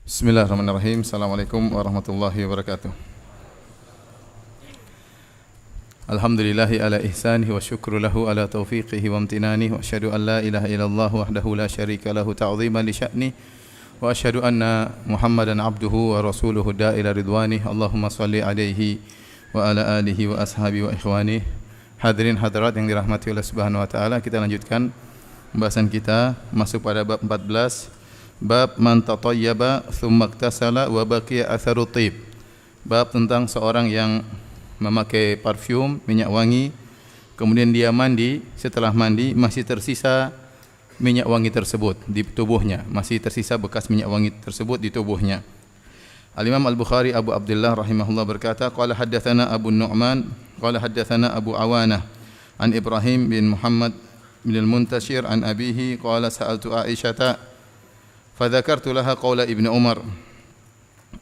Bismillahirrahmanirrahim. Assalamualaikum warahmatullahi wabarakatuh. Alhamdulillahi ala ihsanihi wa syukru lahu ala taufiqihi wa amtinanihi wa asyhadu an la ilaha illallah wahdahu la syarika lahu ta'ziman li sya'ni wa asyhadu anna Muhammadan abduhu wa rasuluhu da'ila ridwanih. Allahumma salli alaihi wa ala alihi wa ashabi wa ikhwani. Hadirin hadirat yang dirahmati oleh Subhanahu wa taala, kita lanjutkan pembahasan kita masuk pada bab 14. Bab man tatayyaba thumma iktasala wa baqiya atharu tib. Bab tentang seorang yang memakai parfum, minyak wangi, kemudian dia mandi, setelah mandi masih tersisa minyak wangi tersebut di tubuhnya, masih tersisa bekas minyak wangi tersebut di tubuhnya. Al-Imam Al-Bukhari Abu Abdullah rahimahullah berkata, qala haddatsana Abu Nu'man, qala haddatsana Abu Awanah an Ibrahim bin Muhammad bin Al-Muntashir an abihi qala sa'altu Aisyata fadzakartu laha qaula Ibnu Umar.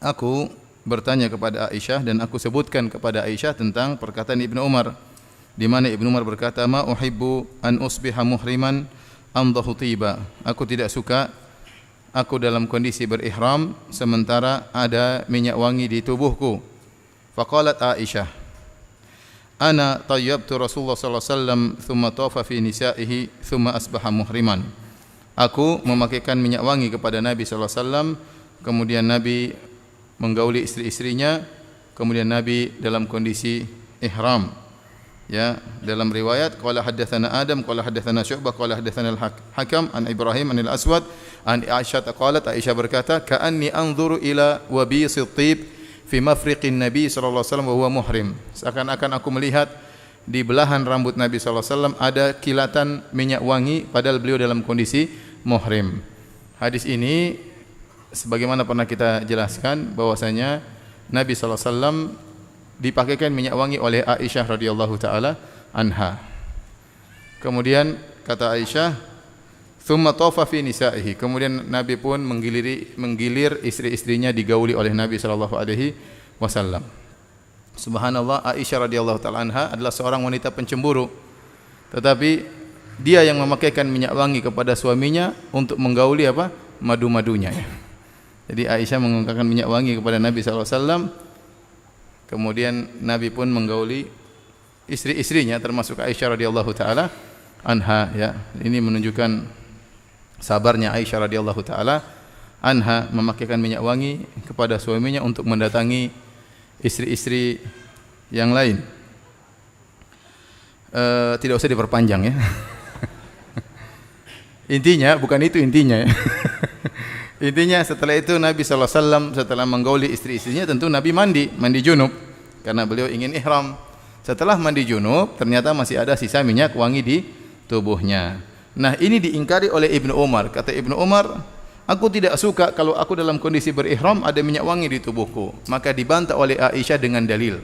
Aku bertanya kepada Aisyah dan aku sebutkan kepada Aisyah tentang perkataan Ibnu Umar, di mana Ibnu Umar berkata, ma uhibbu an usbiha muhriman amdahu tiba. Aku tidak suka aku dalam kondisi berihram sementara ada minyak wangi di tubuhku. Faqalat Aisyah, ana tayyabtu Rasulullah sallallahu alaihi wasallam thumma tawafa fi nisaihi thumma asbaha muhriman. Aku memakaikan minyak wangi kepada Nabi sallallahu alaihi wasallam, kemudian Nabi menggauli istri-istrinya, kemudian Nabi dalam kondisi ihram. Ya, dalam riwayat qala haddatsana Adam qala haddatsana Syu'bah qala haddatsana Al-Hakam an Ibrahim an Al-Aswad an Aisyah qalat, Aisyah berkata, ka'anni anzuru ila wabisit tib fi mafriqin Nabi sallallahu alaihi wasallam wa huwa muhrim. Seakan-akan aku melihat di belahan rambut Nabi sallallahu alaihi wasallam ada kilatan minyak wangi padahal beliau dalam kondisi muhrim. Hadis ini sebagaimana pernah kita jelaskan bahwasanya Nabi sallallahu alaihi wasallam dipakaikan minyak wangi oleh Aisyah radhiyallahu taala anha. Kemudian kata Aisyah, "Tsumma tawafa fi nisaihi." Kemudian Nabi pun menggilir istri-istrinya digauli oleh Nabi sallallahu alaihi wasallam. Subhanallah, Aisyah radhiyallahu taala anha adalah seorang wanita pencemburu. Tetapi dia yang memakaikan minyak wangi kepada suaminya untuk menggauli apa? Madu-madunya. Jadi Aisyah menggunakan minyak wangi kepada Nabi sallallahu alaihi wasallam. Kemudian Nabi pun menggauli istri-istrinya termasuk Aisyah radhiyallahu taala anha, ya. Ini menunjukkan sabarnya Aisyah radhiyallahu taala anha memakaikan minyak wangi kepada suaminya untuk mendatangi istri-istri yang lain. Tidak usah diperpanjang, ya. Intinya bukan itu intinya, ya. Intinya setelah itu Nabi sallallahu alaihi wasallam setelah menggauli istri-istrinya tentu Nabi mandi junub karena beliau ingin ihram. Setelah mandi junub ternyata masih ada sisa minyak wangi di tubuhnya. Nah, ini diingkari oleh Ibnu Umar. Kata Ibnu Umar, aku tidak suka kalau aku dalam kondisi berihram ada minyak wangi di tubuhku. Maka dibantah oleh Aisyah dengan dalil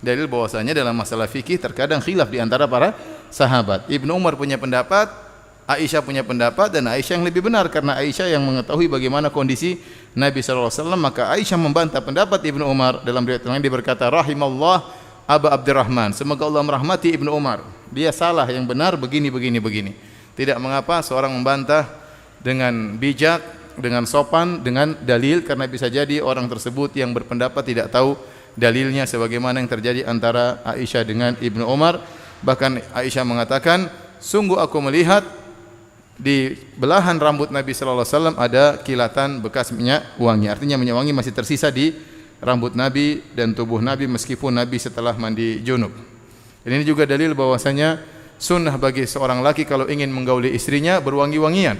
bahwasanya dalam masalah fikih terkadang khilaf di antara para sahabat. Ibnu Umar punya pendapat, Aisyah punya pendapat, dan Aisyah yang lebih benar karena Aisyah yang mengetahui bagaimana kondisi Nabi sallallahu alaihi wasallam. Maka Aisyah membantah pendapat Ibnu Umar. Dalam riwayat lain dia berkata, rahimallah Aba Abdurrahman, semoga Allah merahmati Ibnu Umar. Dia salah, yang benar begini. Tidak mengapa seorang membantah dengan bijak, dengan sopan, dengan dalil, karena bisa jadi orang tersebut yang berpendapat tidak tahu dalilnya sebagaimana yang terjadi antara Aisyah dengan Ibnu Umar. Bahkan Aisyah mengatakan, sungguh aku melihat di belahan rambut Nabi sallallahu alaihi wasallam ada kilatan bekas minyak wangi. Artinya minyak wangi masih tersisa di rambut Nabi dan tubuh Nabi meskipun Nabi setelah mandi junub. Dan ini juga dalil bahwasanya sunnah bagi seorang laki kalau ingin menggauli istrinya berwangi-wangian.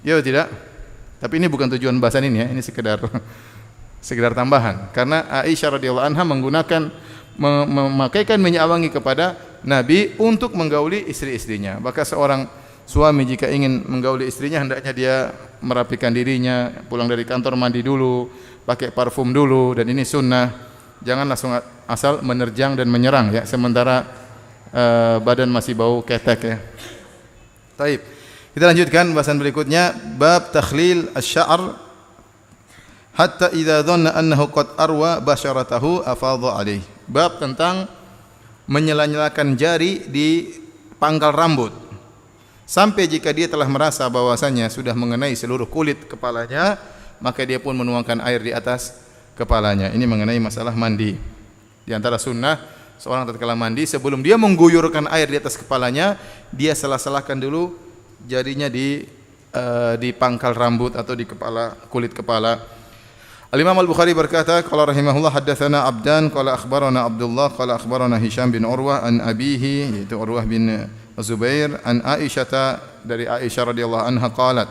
Ya atau tidak? Tapi ini bukan tujuan bahasan ini, ya. Ini sekedar tambahan. Karena Aisyah radhiyallahu anha memakaikan minyak wangi kepada Nabi untuk menggauli istri-istrinya. Maka seorang suami jika ingin menggauli istrinya hendaknya dia merapikan dirinya, pulang dari kantor mandi dulu, pakai parfum dulu, dan ini sunnah. Jangan langsung asal menerjang dan menyerang, ya, sementara badan masih bau ketek, ya. Taib. Kita lanjutkan bahasan berikutnya, bab takhlil asy-sya'r hatta idza dhanna annahu qad arwa basyaratahu afadha alaihi. Bab tentang menyela-nyelakan jari di pangkal rambut sampai jika dia telah merasa bahwasanya sudah mengenai seluruh kulit kepalanya, maka dia pun menuangkan air di atas kepalanya. Ini mengenai masalah mandi. Di antara sunnah seorang tatkala mandi, sebelum dia mengguyurkan air di atas kepalanya, dia salah-salahkan dulu jarinya di pangkal rambut atau di kepala, kulit kepala. Al-Imam Al-Bukhari berkata, qala rahimahullah, haddatsana Abdan qala akhbarana Abdullah qala akhbarana Hisham bin Urwah an abihi, yaitu Urwah bin Zubair, an Aisyah, dari Aisyah radhiyallahu anha qalat,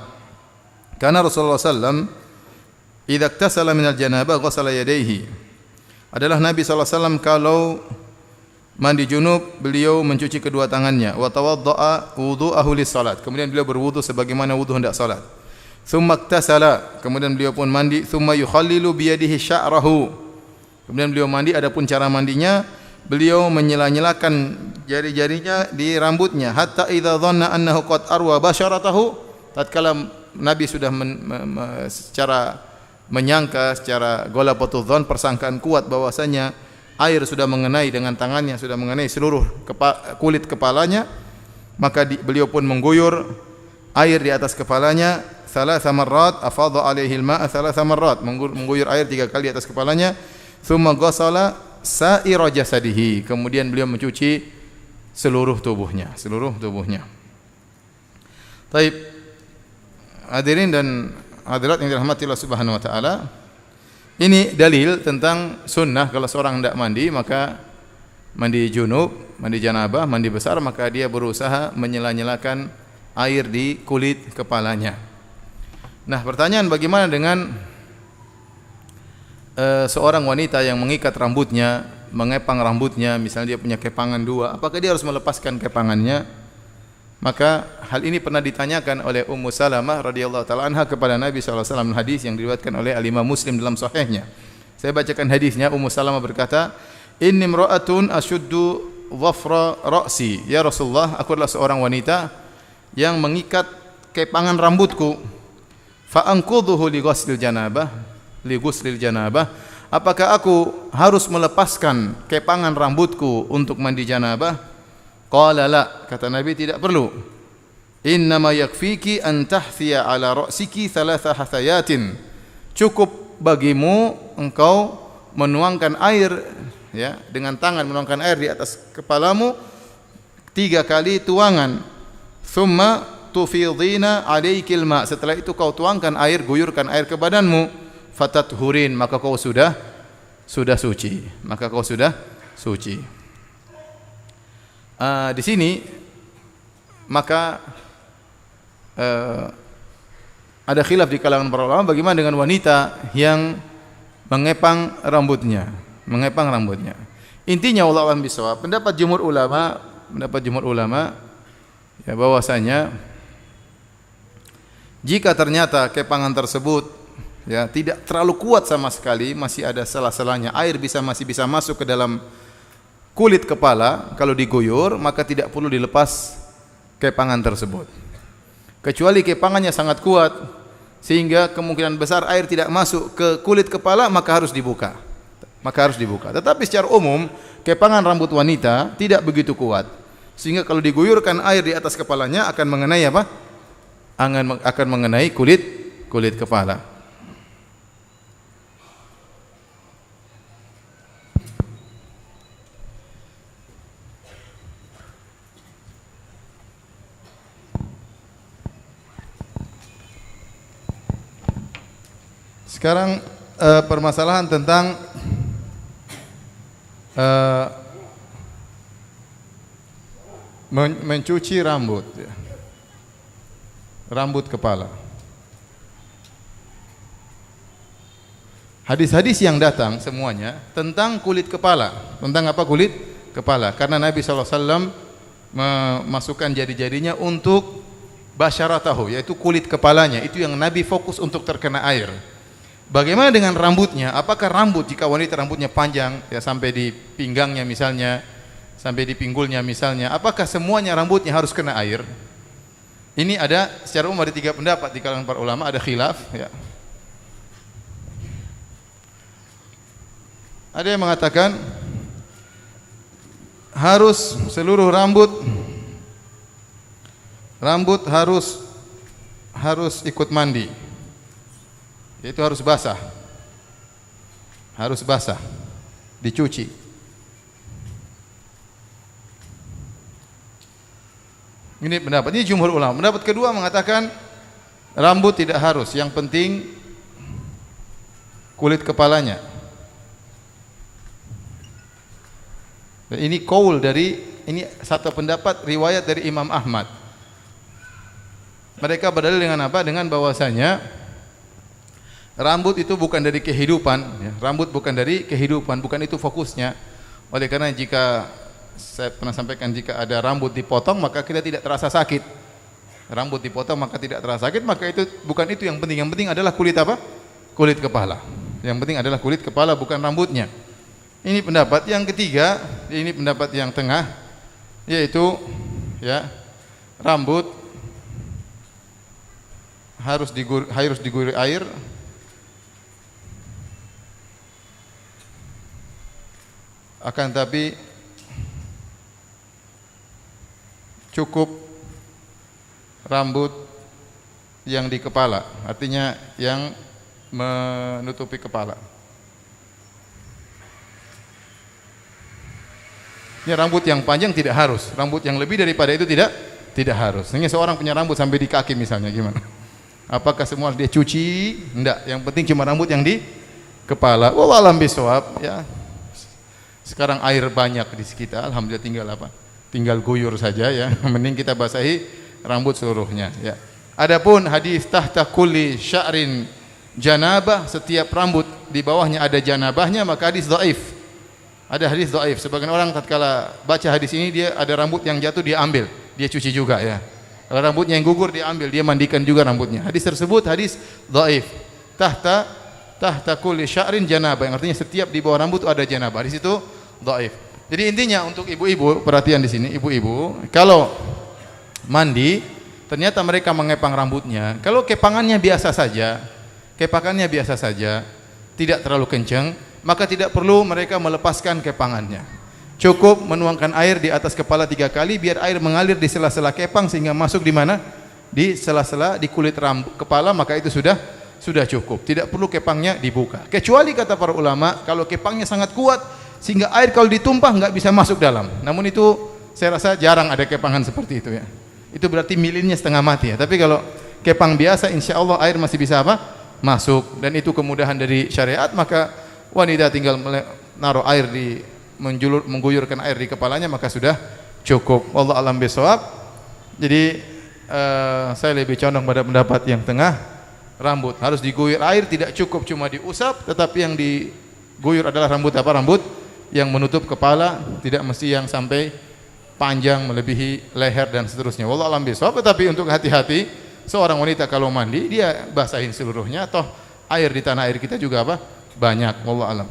kana Rasulullah sallam idza iktasala min al-janabah ghasala yadayhi. Adalah Nabi sallallahu alaihi wasallam kalau mandi junub, beliau mencuci kedua tangannya, wa tawaddaa wudu'ahu lis-salat. Kemudian beliau berwudu sebagaimana wudu hendak salat. Tsumma iktasala, kemudian beliau pun mandi, tsumma yukhallilu bi yadihi sya'rahu. Kemudian beliau mandi, adapun cara mandinya beliau menyela-nyelakan jari-jarinya di rambutnya, hatta idza dhanna annahu qad arwa basharatahu. Tatkala Nabi sudah secara menyangka, secara ghalabatu dzan, persangkaan kuat bahwasanya air sudah mengenai dengan tangannya, sudah mengenai seluruh kulit kepalanya, maka beliau pun mengguyur air di atas kepalanya, thalatha marrat, afadha alaihi al-ma'a thalatha marrat, mengguyur air 3 kali di atas kepalanya, thumma ghasala sa'ira jasadihi, kemudian beliau mencuci seluruh tubuhnya. Baik, hadirin dan hadirat yang dirahmati Allah Subhanahu wa taala, ini dalil tentang sunnah kalau seorang hendak mandi, maka mandi junub, mandi janabah, mandi besar, maka dia berusaha menyela-nyelakan air di kulit kepalanya. Nah, pertanyaan, bagaimana dengan seorang wanita yang mengikat rambutnya, mengepang rambutnya, misalnya dia punya kepangan 2, apakah dia harus melepaskan kepangannya? Maka hal ini pernah ditanyakan oleh Ummu Salamah radhiyallahu taala anha kepada Nabi sallallahu alaihi wasallam, hadis yang diriwayatkan oleh Al-Imam Muslim dalam sahihnya. Saya bacakan hadisnya. Ummu Salamah berkata, "Inni imra'atun ashuddu dhafra ra'si." Ya Rasulullah, aku adalah seorang wanita yang mengikat kepangan rambutku. Fa anqudhuhu li ghuslil janabah. Apakah aku harus melepaskan kepangan rambutku untuk mandi janabah? Qala la, kata Nabi, tidak perlu. Innama yakfiki an tahfiya ala ra'siki thalatha hathayatin. Cukup bagimu engkau menuangkan air, ya, dengan tangan menuangkan air di atas kepalamu 3 kali tuangan. Thumma tufidhina alaikil ma. Setelah itu kau tuangkan air, guyurkan air ke badanmu. Fatathurin, maka kau sudah suci. Di sini maka ada khilaf di kalangan para ulama bagaimana dengan wanita yang mengepang rambutnya. Intinya wallahu a'lam bishawab, pendapat jumhur ulama ya, bahwasanya jika ternyata kepangan tersebut ya tidak terlalu kuat sama sekali, masih ada sela-selanya, air masih bisa masuk ke dalam kulit kepala, kalau diguyur maka tidak perlu dilepas kepangan tersebut. Kecuali kepangannya sangat kuat sehingga kemungkinan besar air tidak masuk ke kulit kepala, maka harus dibuka. Tetapi secara umum kepangan rambut wanita tidak begitu kuat, sehingga kalau diguyurkan air di atas kepalanya akan mengenai apa? Akan mengenai kulit kepala. Sekarang permasalahan tentang mencuci rambut, rambut kepala. Hadis-hadis yang datang semuanya tentang kulit kepala. Tentang apa? Kulit kepala. Karena Nabi SAW memasukkan jari-jarinya untuk basyaratahu, yaitu kulit kepalanya. Itu yang Nabi fokus untuk terkena air. Bagaimana dengan rambutnya? Apakah rambut, jika wanita rambutnya panjang ya sampai di pinggangnya misalnya, sampai di pinggulnya misalnya, apakah semuanya rambutnya harus kena air? Ini ada secara umum ada 3 pendapat di kalangan para ulama, ada khilaf ya. Ada yang mengatakan harus seluruh rambut harus ikut mandi. Yaitu harus basah. Harus basah. Dicuci. Ini pendapat. Ini jumhur ulama. Pendapat kedua mengatakan rambut tidak harus. Yang penting kulit kepalanya. Dan ini qaul dari, ini satu pendapat riwayat dari Imam Ahmad. Mereka berdalil dengan apa? Dengan bahwasanya rambut itu bukan dari kehidupan, ya. Rambut bukan dari kehidupan, bukan itu fokusnya. Oleh karena jika saya pernah sampaikan, jika ada rambut dipotong maka kita tidak terasa sakit. Rambut dipotong maka tidak terasa sakit, maka itu bukan itu yang penting. Yang penting adalah kulit apa? Kulit kepala. Yang penting adalah kulit kepala, bukan rambutnya. Ini pendapat yang ketiga, ini pendapat yang tengah, yaitu ya, rambut harus diguyur air. Akan tapi cukup rambut yang di kepala, artinya yang menutupi kepala. Ini rambut yang panjang tidak harus, rambut yang lebih daripada itu tidak harus. Ini seorang punya rambut sampai di kaki misalnya, gimana? Apakah semua dia cuci? Enggak, yang penting cuma rambut yang di kepala. Wallahu a'lam bishawab, ya. Sekarang air banyak di sekitar, alhamdulillah, tinggal apa? Tinggal guyur saja, ya. Mending kita basahi rambut seluruhnya, ya. Adapun hadis tahta kulli sya'rin janabah, setiap rambut di bawahnya ada janabahnya, maka hadis dhaif. Ada hadis dhaif. Sebagian orang tatkala baca hadis ini, dia ada rambut yang jatuh dia ambil, dia cuci juga, ya. Kalau rambutnya yang gugur dia ambil, dia mandikan juga rambutnya. Hadis tersebut hadis dhaif. Tahta kulli sya'rin janabah, yang artinya setiap di bawah rambut ada janabah. Di situ dhaif. Jadi intinya untuk ibu-ibu, perhatian di sini, ibu-ibu, kalau mandi ternyata mereka mengepang rambutnya. Kalau kepangannya biasa saja, tidak terlalu kencang, maka tidak perlu mereka melepaskan kepangannya. Cukup menuangkan air di atas kepala 3 kali, biar air mengalir di sela-sela kepang sehingga masuk di mana? Di sela-sela di kulit rambut kepala, maka itu sudah cukup. Tidak perlu kepangnya dibuka. Kecuali kata para ulama, kalau kepangnya sangat kuat sehingga air kalau ditumpah nggak bisa masuk dalam. Namun itu saya rasa jarang ada kepangan seperti itu, ya. Itu berarti milinnya setengah mati, ya. Tapi kalau kepang biasa, insya Allah air masih bisa apa? Masuk. Dan itu kemudahan dari syariat, maka wanita tinggal naruh air di mengguyurkan air di kepalanya, maka sudah cukup. Wallahu a'lam bishawab. Jadi saya lebih condong pada pendapat yang tengah. Rambut harus diguyur air, tidak cukup cuma diusap, tetapi yang diguyur adalah rambut apa? Rambut yang menutup kepala, tidak mesti yang sampai panjang melebihi leher dan seterusnya. Wallahu a'lam bishawab. Tetapi untuk hati-hati, seorang wanita kalau mandi dia basahin seluruhnya, toh air di tanah air kita juga apa? Banyak. Wallahu a'lam.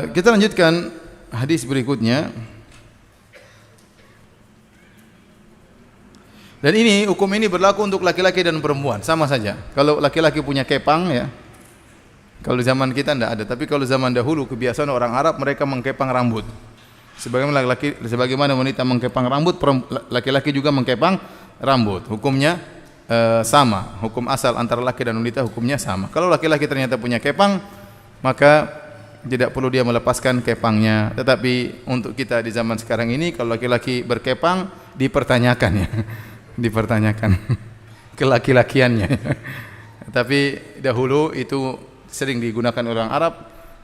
Kita lanjutkan hadis berikutnya. Dan ini hukum ini berlaku untuk laki-laki dan perempuan, sama saja. Kalau laki-laki punya kepang, ya. Kalau zaman kita tidak ada, tapi kalau zaman dahulu kebiasaan orang Arab, mereka mengkepang rambut. Sebagaimana wanita mengkepang rambut, laki-laki juga mengkepang rambut. Hukumnya sama, hukum asal antara laki dan wanita hukumnya sama. Kalau laki-laki ternyata punya kepang, maka tidak perlu dia melepaskan kepangnya. Tetapi untuk kita di zaman sekarang ini, kalau laki-laki berkepang, dipertanyakan, ya. Dipertanyakan kelaki-lakiannya. Tapi dahulu itu sering digunakan orang Arab,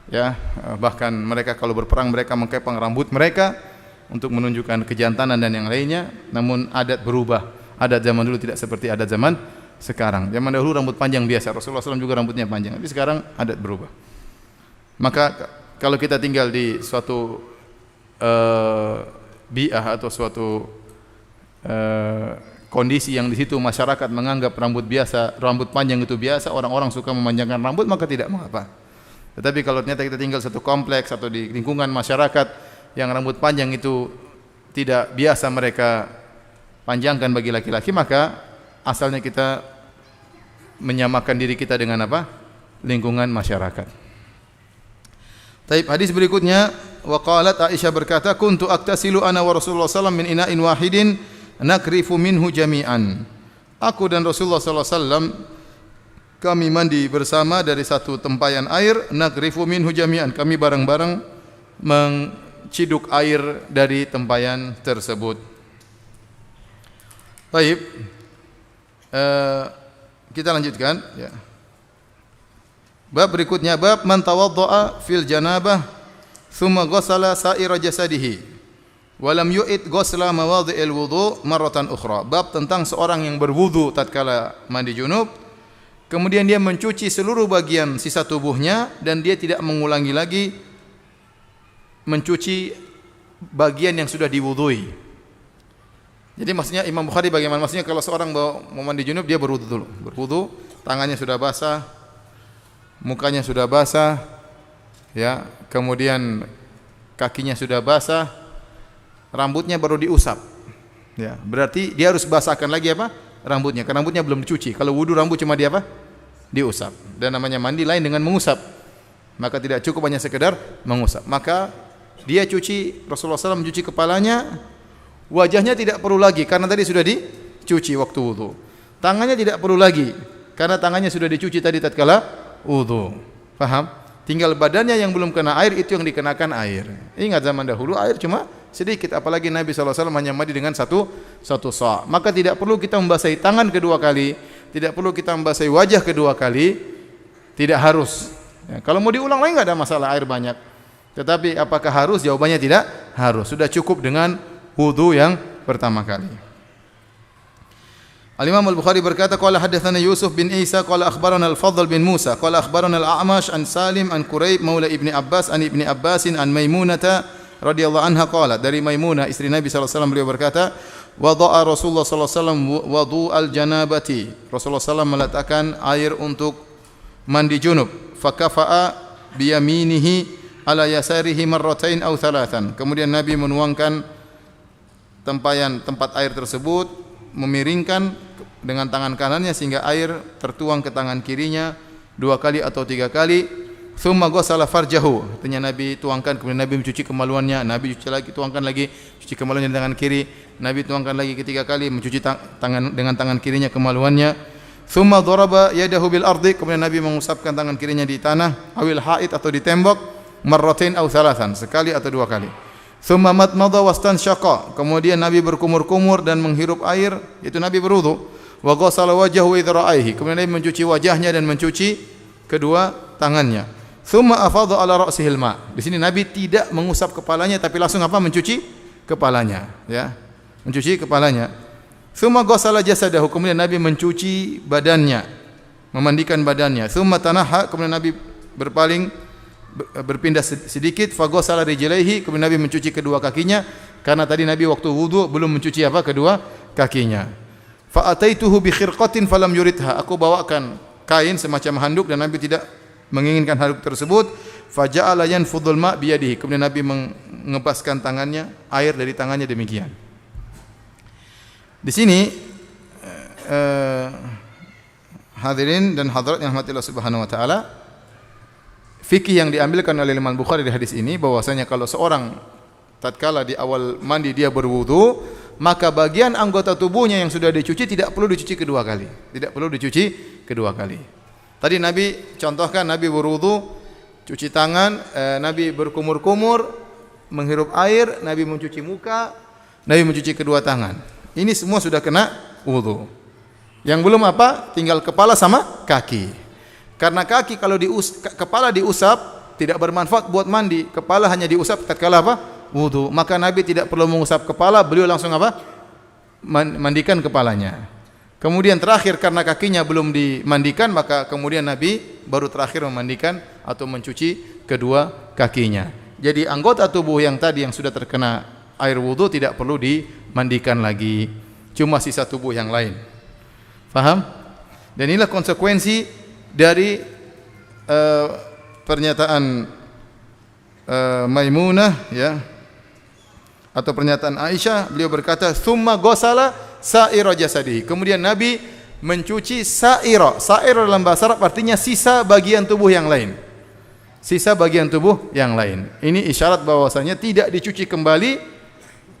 ya. Bahkan mereka kalau berperang, mereka mengkepang rambut mereka untuk menunjukkan kejantanan dan yang lainnya. Namun adat berubah. Adat zaman dulu tidak seperti adat zaman sekarang. Zaman dahulu rambut panjang biasa, Rasulullah SAW juga rambutnya panjang. Tapi sekarang adat berubah. Maka kalau kita tinggal di suatu bi'ah atau suatu kondisi yang di situ masyarakat menganggap rambut panjang itu biasa, orang-orang suka memanjangkan rambut, maka tidak mengapa. Tetapi kalau ternyata kita tinggal satu kompleks atau di lingkungan masyarakat yang rambut panjang itu tidak biasa mereka panjangkan bagi laki-laki, maka asalnya kita menyamakan diri kita dengan apa? Lingkungan masyarakat. Taib, hadis berikutnya, wa qalat Aisyah berkata, kuntu aktasilu ana wa Rasulullah sallallahu alaihi wasallam min ina'in wahidin nakrifu minhu jami'an. Aku dan Rasulullah sallallahu alaihi wasallam kami mandi bersama dari satu tempayan air, nakrifu minhu jami'an. Kami bareng-bareng menciduk air dari tempayan tersebut. Baik. Kita lanjutkan ya. Bab berikutnya, bab man tawaddaa fil janabah thumma ghassala sa'ira jasadihi wa lam yu'id ghusla mawadhi'il wudu' marratan ukhra. Bab tentang seorang yang berwudu tatkala mandi junub, kemudian dia mencuci seluruh bagian sisa tubuhnya dan dia tidak mengulangi lagi mencuci bagian yang sudah diwudui. Jadi maksudnya Imam Bukhari bagaimana? Maksudnya kalau seorang mau mandi junub, dia berwudu dulu. Berwudu, tangannya sudah basah, mukanya sudah basah, ya, kemudian kakinya sudah basah, rambutnya baru diusap. Ya, berarti dia harus basahkan lagi apa? Rambutnya. Karena rambutnya belum dicuci. Kalau wudu rambut cuma dia apa? Diusap. Dan namanya mandi lain dengan mengusap. Maka tidak cukup hanya sekedar mengusap. Maka dia cuci, Rasulullah SAW mencuci kepalanya, wajahnya tidak perlu lagi karena tadi sudah dicuci waktu wudu. Tangannya tidak perlu lagi karena tangannya sudah dicuci tadi tatkala wudu. Paham? Tinggal badannya yang belum kena air, itu yang dikenakan air. Ingat zaman dahulu air cuma sedikit, apalagi Nabi SAW hanya mandi dengan satu sa'. Maka tidak perlu kita membasahi tangan kedua kali, tidak perlu kita membasahi wajah kedua kali, tidak harus. Ya, kalau mau diulang lagi enggak ada masalah, air banyak. Tetapi apakah harus? Jawabannya tidak harus. Sudah cukup dengan wudu yang pertama kali. Al-Imam Al-Bukhari berkata, qala hadatsana Yusuf bin Isa qala akhbarana Al-Fadl bin Musa qala akhbarana Al-A'mash an Salim an Quraib maula Ibni Abbas an Ibni Abbasin an Maimunah radhiyallahu anha qalat, dari Maimunah istri Nabi sallallahu alaihi wasallam beliau berkata, wada'a Rasulullah sallallahu alaihi wasallam wudu'al janabati. Rasulullah sallallahu meletakkan air untuk mandi junub, fakafa'a biyaminihi ala yasarihi marratain aw thalathan. Kemudian Nabi menuangkan tempat air tersebut, memiringkan dengan tangan kanannya sehingga air tertuang ke tangan kirinya 2 kali atau 3 kali. Tsumma ghassala farjahu. Artinya Nabi tuangkan, kemudian Nabi mencuci kemaluannya, Nabi cuci lagi, tuangkan lagi, cuci kemaluannya dengan tangan kiri, Nabi tuangkan lagi ketiga kali, mencuci tangan dengan tangan kirinya kemaluannya. Tsumma daraba yadahu bil ardi. Kemudian Nabi mengusapkan tangan kirinya di tanah, awil haid atau di tembok, marratain aw thalathan, sekali atau 2 kali. Tsumma matmadha wastanshaqa. Kemudian Nabi berkumur-kumur dan menghirup air, itu Nabi berwudu. Wa ghassala wajhahu wa idra'aihi. Kemudian Nabi mencuci wajahnya dan mencuci kedua tangannya. Tsumma afadha ala ra'sihil ma. Di sini Nabi tidak mengusap kepalanya tapi langsung apa? Mencuci kepalanya, ya. Mencuci kepalanya. Tsumma ghassala jasadahu. Kemudian Nabi mencuci badannya, memandikan badannya. Tsumma tanaha. Kemudian Nabi berpindah sedikit, faghasala rijlaihi. Kemudian Nabi mencuci kedua kakinya karena tadi Nabi waktu wudu belum mencuci apa? Kedua kakinya. Fa ataituhu bi khirqatin falam yuridha. Aku bawakan kain semacam handuk dan Nabi tidak menginginkan handuk tersebut. Fa ja'ala yanfudul ma' bi yadihi. Kemudian Nabi mengebaskan tangannya, air dari tangannya demikian. Di sini hadirin dan hadirat yang rahmatillah subhanahu wa ta'ala, fikih yang diambilkan oleh Imam Bukhari di hadis ini bahwasanya kalau seorang tatkala di awal mandi dia berwudu, maka bagian anggota tubuhnya yang sudah dicuci tidak perlu dicuci kedua kali. Tidak perlu dicuci kedua kali. Tadi Nabi contohkan, Nabi berwudu, cuci tangan, Nabi berkumur-kumur, menghirup air, Nabi mencuci muka, Nabi mencuci kedua tangan. Ini semua sudah kena wudu. Yang belum apa? Tinggal kepala sama kaki. Karena kaki kalau kepala diusap tidak bermanfaat buat mandi. Kepala hanya diusap tatkala apa? Wudu. Maka Nabi tidak perlu mengusap kepala, beliau langsung apa? Mandikan kepalanya. Kemudian terakhir karena kakinya belum dimandikan, maka kemudian Nabi baru terakhir memandikan atau mencuci kedua kakinya. Jadi anggota tubuh yang tadi yang sudah terkena air wudu tidak perlu dimandikan lagi. Cuma sisa tubuh yang lain. Paham? Dan inilah konsekuensi dari pernyataan Maimunah, ya, atau pernyataan Aisyah. Beliau berkata, "Tsumma ghassala sa'ira jasadihi." Kemudian Nabi mencuci sa'ira. Sa'ira dalam bahasa Arab artinya sisa bagian tubuh yang lain. sisa bagian tubuh yang lain. Ini isyarat bahwasanya tidak dicuci kembali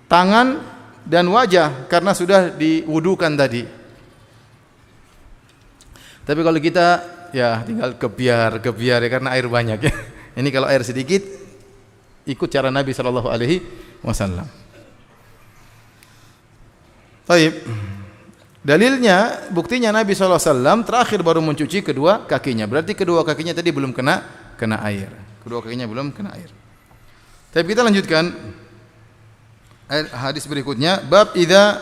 tangan dan wajah karena sudah diwudukan tadi. Tapi kalau kita ya tinggal gebiar ya karena air banyak ya. Ini kalau air sedikit ikut cara Nabi sallallahu alaihi wasallam. Baik. Dalilnya, buktinya Nabi sallallahu alaihi wasallam terakhir baru mencuci kedua kakinya. Berarti kedua kakinya tadi belum kena air. Kedua kakinya belum kena air. Tapi kita lanjutkan hadis berikutnya, bab idza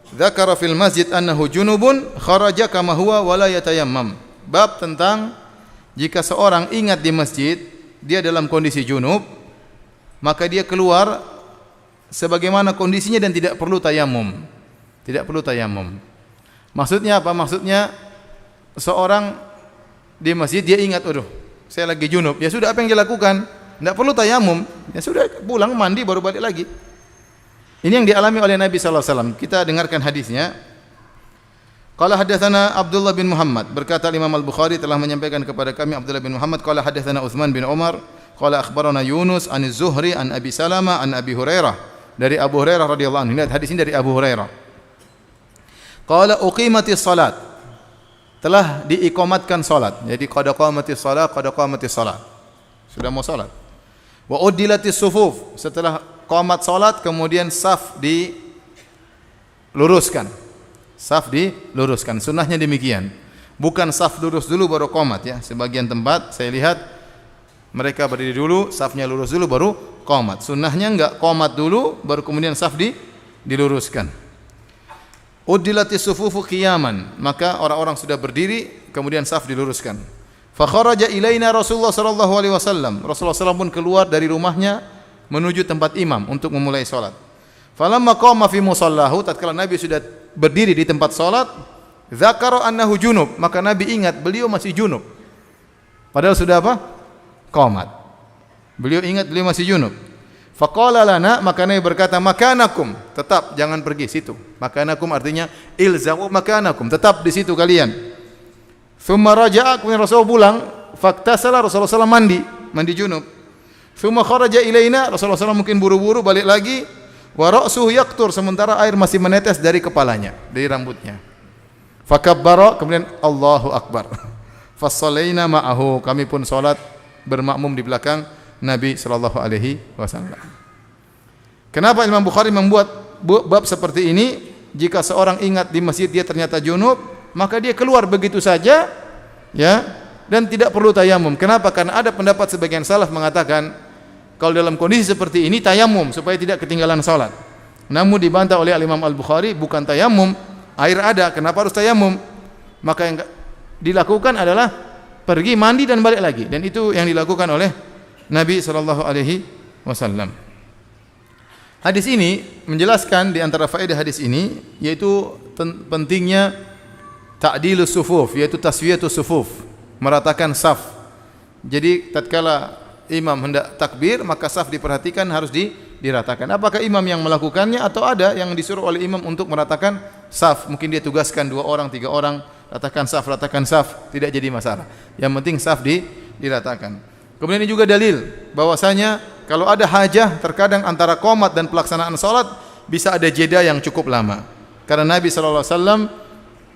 dzakara fil masjid annahu junubun kharaja kama huwa wa la yatayammam. Bab tentang jika seorang ingat di masjid dia dalam kondisi junub, maka dia keluar sebagaimana kondisinya dan tidak perlu tayammum. Tidak perlu tayammum. Maksudnya apa? Maksudnya seorang di masjid dia ingat, aduh, saya lagi junub. Ya sudah, apa yang dia lakukan? Tidak perlu tayammum. Ya sudah, pulang mandi baru balik lagi. Ini yang dialami oleh Nabi sallallahu alaihi wasallam. Kita dengarkan hadisnya. Qala hadatsana Abdullah bin Muhammad, berkata Imam Al-Bukhari telah menyampaikan kepada kami Abdullah bin Muhammad qala hadatsana Utsman bin Umar qala akhbarana Yunus an Az-Zuhri an Abi Salamah an Abi Hurairah, dari Abu Hurairah radhiyallahu anhu. Hadis ini dari Abu Hurairah. Qala uqimatis salat, telah diiqamatkan salat. Jadi qad qamatis salat, sudah mau salat. Wa uddilatis sufuf, setelah qamat salat kemudian saf diluruskan. Saf diluruskan. Sunnahnya demikian. Bukan saf lurus dulu baru qamat ya. Sebagian tempat saya lihat mereka berdiri dulu, safnya lurus dulu baru qamat. Sunnahnya enggak, qamat dulu baru kemudian saf diluruskan. Uddilatis sufufu qiyaman, maka orang-orang sudah berdiri kemudian saf diluruskan. Fa kharaja ilaina Rasulullah sallallahu alaihi wasallam. Rasulullah sallallahu pun keluar dari rumahnya menuju tempat imam untuk memulai salat. Falamma qama fi musallahu, tatkala Nabi sudah berdiri di tempat salat, dzakara annahu junub, maka Nabi ingat beliau masih junub. Padahal sudah apa? Qamat. Beliau ingat beliau masih junub. Faqala lana, maka Nabi berkata, makanakum, tetap jangan pergi situ. Makanakum artinya ilzamu makanakum, tetap di situ kalian. Thumma raja'a, kemudian Rasulullah pulang, faktasala, Rasulullah SAW mandi junub. Thumma kharaja ilaina, Rasulullah SAW mungkin buru-buru balik lagi, wa ra'suhu yaqtur, sementara air masih menetes dari kepalanya, dari rambutnya. Fakabbara, kemudian Allahu Akbar. Fassallaina ma'ahu, kami pun salat bermakmum di belakang Nabi sallallahu alaihi wasallam. Kenapa Imam Bukhari membuat bab seperti ini? Jika seorang ingat di masjid dia ternyata junub, maka dia keluar begitu saja ya, dan tidak perlu tayamum. Kenapa? Karena ada pendapat sebagian salaf mengatakan kalau dalam kondisi seperti ini tayamum supaya tidak ketinggalan salat. Namun dibantah oleh Imam Al-Bukhari, bukan tayamum, air ada, kenapa harus tayamum? Maka yang dilakukan adalah pergi mandi dan balik lagi, dan itu yang dilakukan oleh Nabi sallallahu alaihi wasallam. Hadis ini menjelaskan di antara faedah hadis ini yaitu pentingnya ta'dilus sufuf, yaitu taswiyatus sufuf, meratakan saf. Jadi tatkala imam hendak takbir maka saf diperhatikan harus diratakan. Apakah imam yang melakukannya atau ada yang disuruh oleh imam untuk meratakan saf? Mungkin dia tugaskan 2 orang, 3 orang, ratakan saf, tidak jadi masalah. Yang penting saf diratakan. Kemudian ini juga dalil bahwasanya kalau ada hajah terkadang antara qomat dan pelaksanaan salat bisa ada jeda yang cukup lama. Karena Nabi sallallahu alaihi wasallam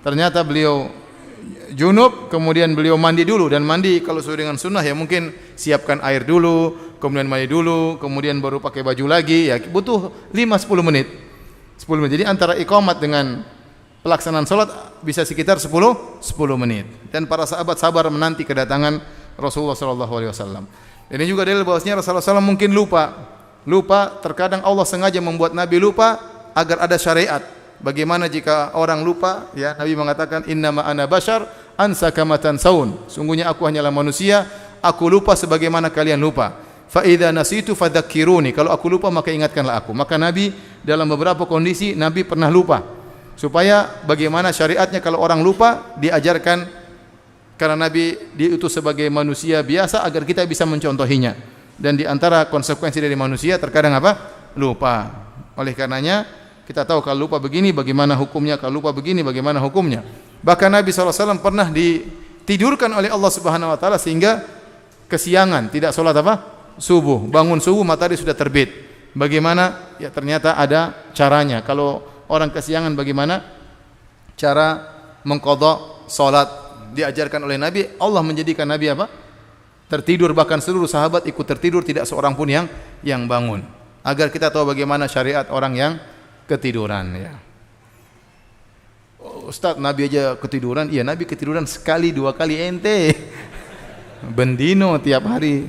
ternyata beliau junub, kemudian beliau mandi dulu, dan mandi kalau sesuai dengan sunnah ya mungkin siapkan air dulu, kemudian mandi dulu, kemudian baru pakai baju lagi, ya butuh 5-10 menit. 10 menit. Jadi antara iqamat dengan pelaksanaan salat bisa sekitar 10 menit. Dan para sahabat sabar menanti kedatangan Rasulullah sallallahu alaihi wasallam. Ini juga dalil bahwasanya Rasulullah SAW mungkin lupa, terkadang Allah sengaja membuat Nabi lupa agar ada syariat. Bagaimana jika orang lupa? Ya, Nabi mengatakan innama ana bashar ansa kama tansaun. Sungguhnya aku hanyalah manusia, aku lupa sebagaimana kalian lupa. Fa idza nasitu fadzakkiruni. Kalau aku lupa maka ingatkanlah aku. Maka Nabi dalam beberapa kondisi Nabi pernah lupa. Supaya bagaimana syariatnya kalau orang lupa diajarkan, karena Nabi diutus sebagai manusia biasa agar kita bisa mencontohinya. Dan di antara konsekuensi dari manusia terkadang apa? Lupa. Oleh karenanya kita tahu kalau lupa begini bagaimana hukumnya, kalau lupa begini bagaimana hukumnya. Bahkan Nabi SAW pernah ditidurkan oleh Allah Subhanahu wa taala sehingga kesiangan, tidak sholat apa? Subuh. Bangun subuh matahari sudah terbit. Bagaimana? Ya ternyata ada caranya. Kalau orang kesiangan bagaimana? Cara mengqadha sholat diajarkan oleh Nabi. Allah menjadikan Nabi apa? Tertidur, bahkan seluruh sahabat ikut tertidur, tidak seorang pun yang bangun. Agar kita tahu bagaimana syariat orang yang ketiduran ya. Ustaz, Nabi aja ketiduran. Iya, Nabi ketiduran sekali, 2 kali, ente bendino tiap hari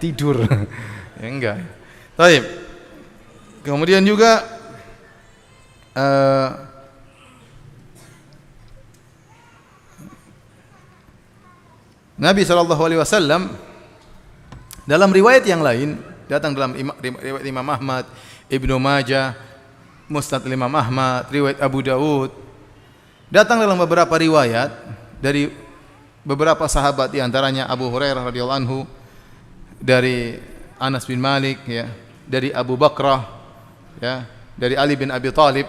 tidur. Ya enggak. Baik. Kemudian juga Nabi SAW dalam riwayat yang lain, datang dalam riwayat Imam Ahmad, Ibnu Majah, Musnad Imam Ahmad, riwayat Abu Dawud, datang dalam beberapa riwayat dari beberapa sahabat, di antaranya Abu Hurairah radhiyallahu anhu, dari Anas bin Malik ya, dari Abu Bakrah ya, dari Ali bin Abi Thalib.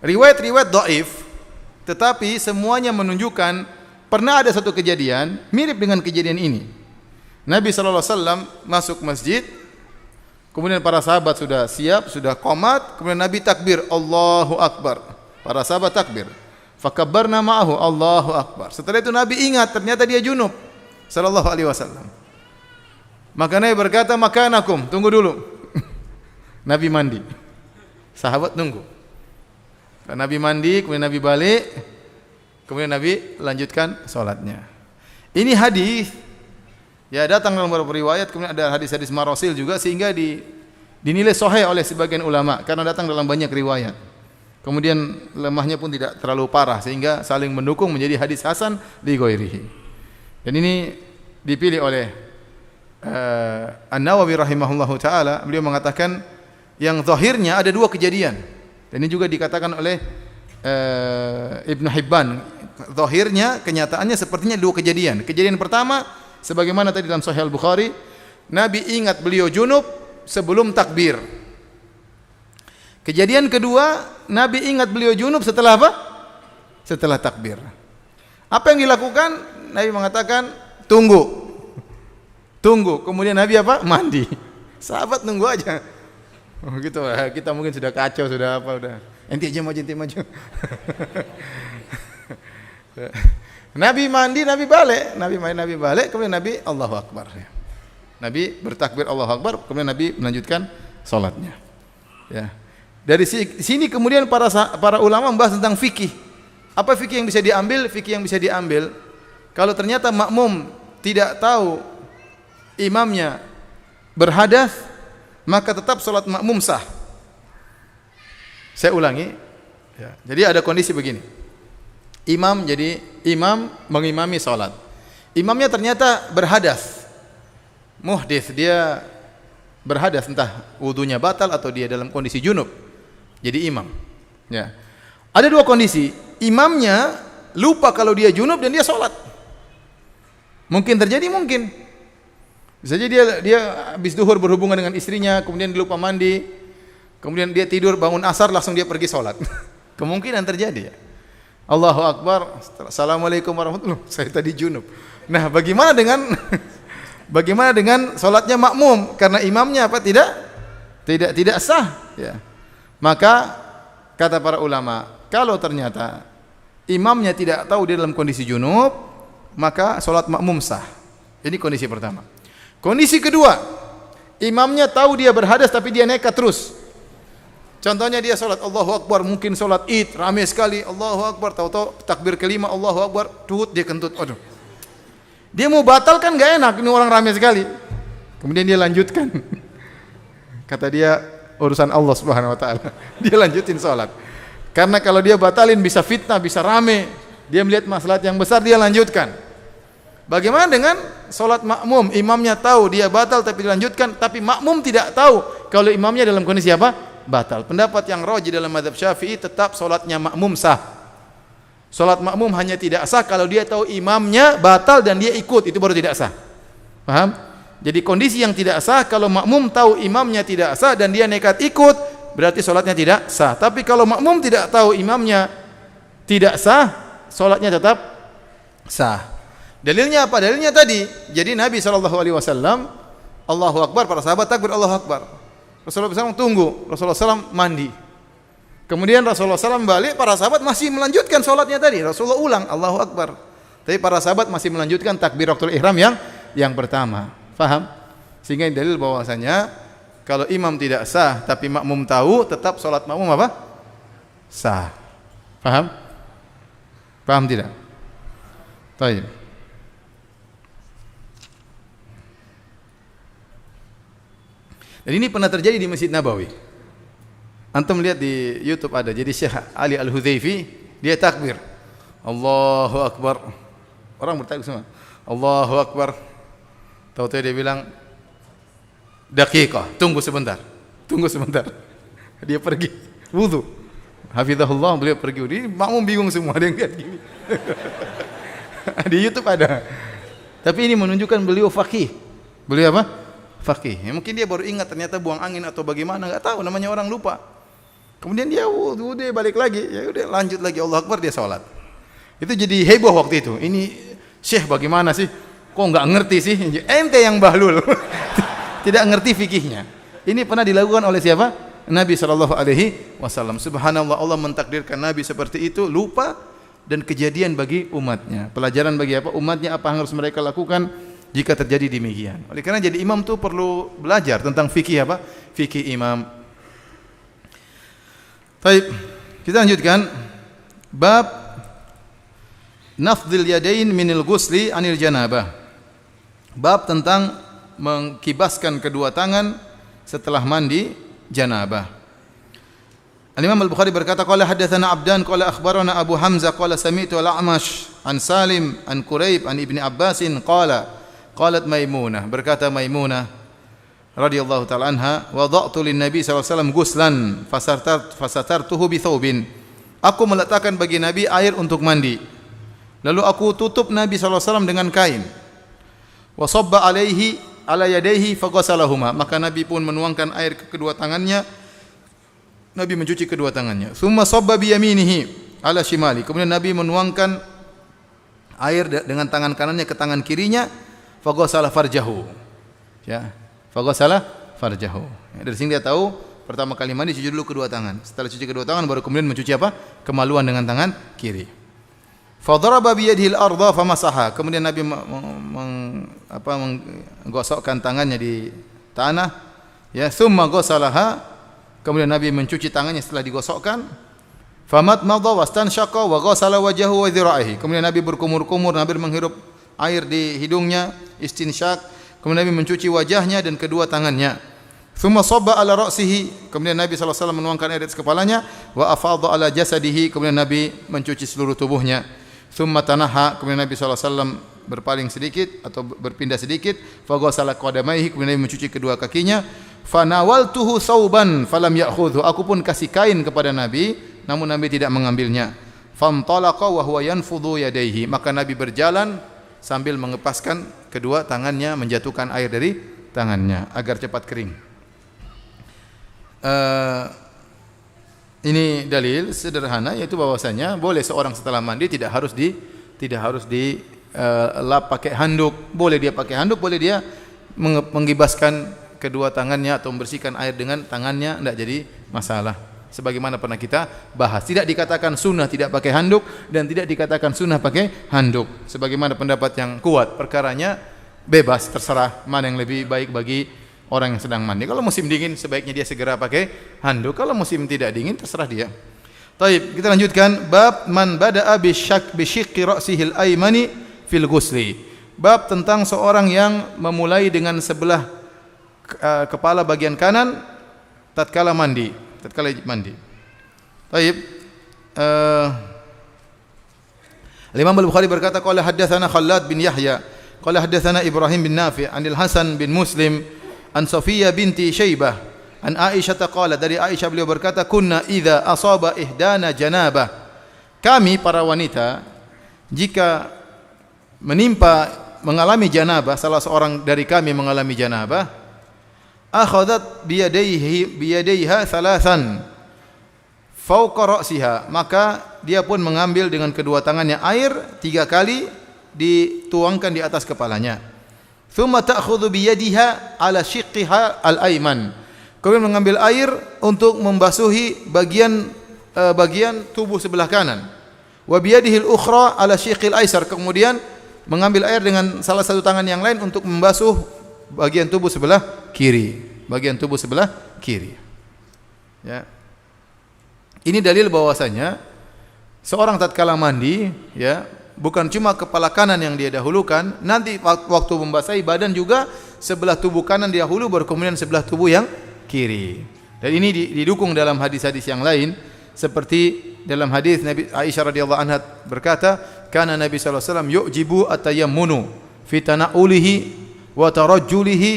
Riwayat-riwayat dhaif, tetapi semuanya menunjukkan pernah ada satu kejadian mirip dengan kejadian ini. Nabi sallallahu alaihi wasallam masuk masjid, kemudian para sahabat sudah siap, sudah qomat, kemudian Nabi takbir, Allahu Akbar. Para sahabat takbir. Fakabbarna ma'ahu, Allahu Akbar. Setelah itu Nabi ingat ternyata dia junub sallallahu alaihi wasallam. Maka Nabi berkata, makanakum, tunggu dulu. Nabi mandi. Sahabat tunggu. Nabi mandi, kemudian Nabi balik, kemudian Nabi lanjutkan salatnya. Ini hadis ya datang dalam beberapa riwayat, kemudian ada hadis-hadis marasil juga, sehingga dinilai sahih oleh sebagian ulama karena datang dalam banyak riwayat. Kemudian lemahnya pun tidak terlalu parah sehingga saling mendukung menjadi hadis hasan li ghairihi. Dan ini dipilih oleh An-Nawawi rahimahullahu taala. Beliau mengatakan yang zahirnya ada 2 kejadian. Dan ini juga dikatakan oleh Ibnu Hibban. Zahirnya, kenyataannya sepertinya 2 kejadian. Kejadian pertama sebagaimana tadi dalam Sahih Al-Bukhari, Nabi ingat beliau junub sebelum takbir. Kejadian kedua, Nabi ingat beliau junub setelah apa? Setelah takbir. Apa yang dilakukan? Nabi mengatakan, tunggu. Tunggu. Kemudian Nabi apa? Mandi. Sahabat nunggu aja. Oh gitu. Kita mungkin sudah kacau, sudah apa, udah. Enti maju. Nabi mandi, Nabi balik. Nabi balik, kemudian Nabi Allahu Akbar. Nabi bertakbir Allahu Akbar, kemudian Nabi melanjutkan salatnya. Ya. Dari sini kemudian para ulama membahas tentang fikih. Apa fikih yang bisa diambil? Fikih yang bisa diambil, kalau ternyata makmum tidak tahu imamnya berhadas, maka tetap salat makmum sah. Saya ulangi. Ya. Jadi ada kondisi begini. Imam mengimami salat. Imamnya ternyata berhadas. Muhdits, dia berhadas, entah wudunya batal atau dia dalam kondisi junub. Jadi imam. Ya. Ada 2 kondisi. Imamnya lupa kalau dia junub dan dia salat. Mungkin terjadi, mungkin. Bisa jadi dia habis zuhur berhubungan dengan istrinya, kemudian dia lupa mandi, kemudian dia tidur, bangun asar langsung dia pergi salat. Kemungkinan terjadi ya. Allahu Akbar, Assalamualaikum warahmatullahi wabarakatuh. Saya tadi junub. Nah, bagaimana dengan salatnya makmum karena imamnya apa? Tidak sah ya. Maka kata para ulama, kalau ternyata imamnya tidak tahu dia dalam kondisi junub, maka salat makmum sah. Ini kondisi pertama. Kondisi kedua, imamnya tahu dia berhadas tapi dia nekat terus. Contohnya dia salat Allahu Akbar, mungkin salat Id, ramai sekali Allahu Akbar, tahu-tahu takbir kelima Allahu Akbar, dia kentut. Aduh. Dia mau batalkan enggak enak, ini orang ramai sekali. Kemudian dia lanjutkan. Kata dia, urusan Allah Subhanahu wa taala. Dia lanjutin salat. Karena kalau dia batalin bisa fitnah, bisa rame. Dia melihat maslahat yang besar, dia lanjutkan. Bagaimana dengan salat makmum? Imamnya tahu dia batal tapi dilanjutkan, tapi makmum tidak tahu kalau imamnya dalam kondisi apa? Batal. Pendapat yang rajih dalam mazhab Syafi'i, tetap salatnya makmum sah. Salat makmum hanya tidak sah kalau dia tahu imamnya batal dan dia ikut, itu baru tidak sah. Paham? Jadi kondisi yang tidak sah kalau makmum tahu imamnya tidak sah dan dia nekat ikut, berarti salatnya tidak sah. Tapi kalau makmum tidak tahu imamnya tidak sah, salatnya tetap sah. Dalilnya apa? Dalilnya tadi. Jadi Nabi SAW, Allahu Akbar, para sahabat takbir Allahu Akbar. Rasulullah SAW tunggu, Rasulullah SAW mandi. Kemudian Rasulullah SAW balik, para sahabat masih melanjutkan sholatnya tadi. Rasulullah ulang Allahu Akbar. Tapi para sahabat masih melanjutkan takbiratul ihram yang pertama. Faham? Sehingga dalil bahwasanya kalau imam tidak sah tapi makmum tahu, tetap sholat makmum apa? Sah. Faham? Paham tidak? Baik. Dan ini pernah terjadi di Masjid Nabawi. Antum lihat di YouTube ada. Jadi Syekh Ali Al-Hudhaifi dia takbir. Allahu Akbar. Orang bertakbir semua. Allahu Akbar. Tahu-tahu dia bilang, daqiqah, tunggu sebentar. Tunggu sebentar. Dia pergi wudu. Hafizahullah, beliau pergi. Ini makmum bingung semua, ada yang lihat gini. Di YouTube ada. Tapi ini menunjukkan beliau faqih. Beliau apa? Faqih. Ya, mungkin dia baru ingat ternyata buang angin atau bagaimana, enggak tahu, namanya orang lupa. Kemudian dia wudu, dia balik lagi. Ya udah lanjut lagi Allahu Akbar, dia salat. Itu jadi heboh waktu itu. Ini Syekh bagaimana sih? Kok enggak ngerti sih? Ente yang bahlul. Tidak ngerti fikihnya. Ini pernah dilakukan oleh siapa? Nabi SAW. Subhanallah, Allah mentakdirkan Nabi seperti itu, lupa, dan kejadian bagi umatnya. Pelajaran bagi apa? Umatnya apa yang harus mereka lakukan jika terjadi demikian. Oleh karena jadi imam itu perlu belajar tentang fikih apa? Fikih imam. Baik, kita lanjutkan. Bab nafdhil yadain minil ghusli anil janabah. Bab tentang mengkibaskan kedua tangan setelah mandi janabah. Al-Imam Al-Bukhari berkata, qala haddatsana Abdan qala akhbarana Abu Hamzah qala sami'tu Al-A'mash an Salim an Quraib an Ibni Abbasin qala qalat Maimunah, berkata Maimunah radhiyallahu ta'ala anha, wada'tu lin-nabi sallallahu alaihi wasallam ghuslan fasatartuhu bi thawbin. Aku meletakkan bagi Nabi air untuk mandi. Lalu aku tutup Nabi sallallahu alaihi wasallam dengan kain. Wa sabba alaihi ala yadayhi faghasalahuma. Maka Nabi pun menuangkan air ke kedua tangannya. Nabi mencuci kedua tangannya. Tsumma sabba bi yaminihi ala shimali. Kemudian Nabi menuangkan air dengan tangan kanannya ke tangan kirinya. Faghasala farjahu. Ya, faghasala farjahu. Ya, dari sini dia tahu pertama kali mandi cuci dulu kedua tangan. Setelah cuci kedua tangan baru kemudian mencuci apa? Kemaluan dengan tangan kiri. Fadaraba bi yadihi al-ardha famasaha. Kemudian Nabi menggosokkan tangannya di tanah. Ya, tsumma ghasalaha. Kemudian Nabi mencuci tangannya setelah digosokkan. Famat madha wastanshaqa wa ghasala wajhahu wa dhira'ihi. Kemudian Nabi berkumur-kumur, Nabi menghirup air di hidungnya, istinsyak. Kemudian Nabi mencuci wajahnya dan kedua tangannya. Tsumma sabba ala ra'sihi. Kemudian Nabi sallallahu alaihi wasallam menuangkan air di atas kepalanya, wa afadha ala jasadihi. Kemudian Nabi mencuci seluruh tubuhnya. Tsumma tanaha. Kemudian Nabi sallallahu alaihi wasallam berpaling sedikit atau berpindah sedikit. Fa ghasala qadamaihi. Kemudian Nabi mencuci kedua kakinya. Fanawaltuhu sauban falam ya'khudhu. Aku pun kasih kain kepada Nabi, namun Nabi tidak mengambilnya. Famtalaqa wa huwa yanfudhu yadayhi. Maka Nabi berjalan sambil mengepaskan kedua tangannya, menjatuhkan air dari tangannya agar cepat kering. Ini dalil sederhana, yaitu bahwasanya boleh seorang setelah mandi tidak harus lap pakai handuk. Boleh dia pakai handuk, boleh dia menggibaskan kedua tangannya atau membersihkan air dengan tangannya, tidak jadi masalah. Sebagaimana pernah kita bahas, tidak dikatakan sunnah tidak pakai handuk dan tidak dikatakan sunnah pakai handuk. Sebagaimana pendapat yang kuat, perkaranya bebas, terserah mana yang lebih baik bagi orang yang sedang mandi. Kalau musim dingin sebaiknya dia segera pakai handuk. Kalau musim tidak dingin terserah dia. Baik, kita lanjutkan. Bab man bada'a bisyiqqi ra'sihil aymani fil ghusli. Bab tentang seorang yang memulai dengan sebelah kepala bagian kanan tatkala mandi. Baik. Imam Al-Bukhari berkata, qala haddatsana Khallad bin Yahya, qala haddatsana Ibrahim bin Nafi' anil Hasan bin Muslim an Safiyah binti Syaibah an Aisyah qala, dari Aisyah beliau berkata, kunna idza asaba ihdana janabah. Kami para wanita jika mengalami janabah, salah seorang dari kami mengalami janabah, akhadhat biyadaiha thalathan fawqa ra'siha, maka dia pun mengambil dengan kedua tangannya air 3 kali dituangkan di atas kepalanya. Thumma ta'khudhu bi yadiha ala shiqqiha al-ayman. Kemudian mengambil air untuk membasuhi bagian tubuh sebelah kanan. Wa bi yadihi al-ukhra ala shiqqil aysar. Kemudian mengambil air dengan salah satu tangan yang lain untuk membasuh bagian tubuh sebelah kiri. Bagian tubuh sebelah kiri. Ya. Ini dalil bahwasanya seorang tatkala mandi, ya, bukan cuma kepala kanan yang dia dahulukan, nanti waktu membasahi badan juga sebelah tubuh kanan dahulu baru kemudian sebelah tubuh yang kiri. Dan ini didukung dalam hadis-hadis yang lain, seperti dalam hadis Nabi Aisyah radhiyallahu anha berkata, "Kana Nabi sallallahu alaihi wasallam yu'jibu at-tayammunu fi tana'ulihi wa tarajjulihi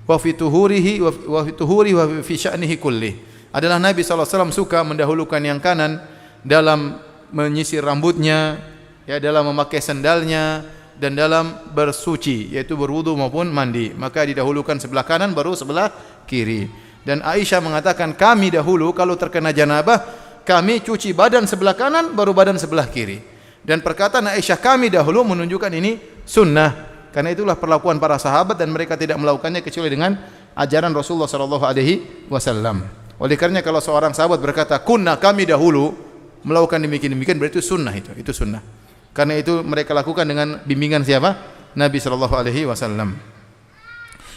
wa fi tuhurihi wa fi sya'nihi kullih." Adalah Nabi sallallahu alaihi wasallam suka mendahulukan yang kanan dalam menyisir rambutnya, ya, dalam memakai sandalnya dan dalam bersuci, yaitu berwudu maupun mandi. Maka didahulukan sebelah kanan baru sebelah kiri. Dan Aisyah mengatakan, kami dahulu kalau terkena janabah, kami cuci badan sebelah kanan baru badan sebelah kiri. Dan perkataan Aisyah kami dahulu menunjukkan ini sunnah, karena itulah perlakuan para sahabat dan mereka tidak melakukannya kecuali dengan ajaran Rasulullah sallallahu alaihi wasallam. Oleh karenanya kalau seorang sahabat berkata kunna kami dahulu melakukan demikian berarti itu sunnah, itu sunnah. Karena itu mereka lakukan dengan bimbingan siapa? Nabi sallallahu alaihi wasallam.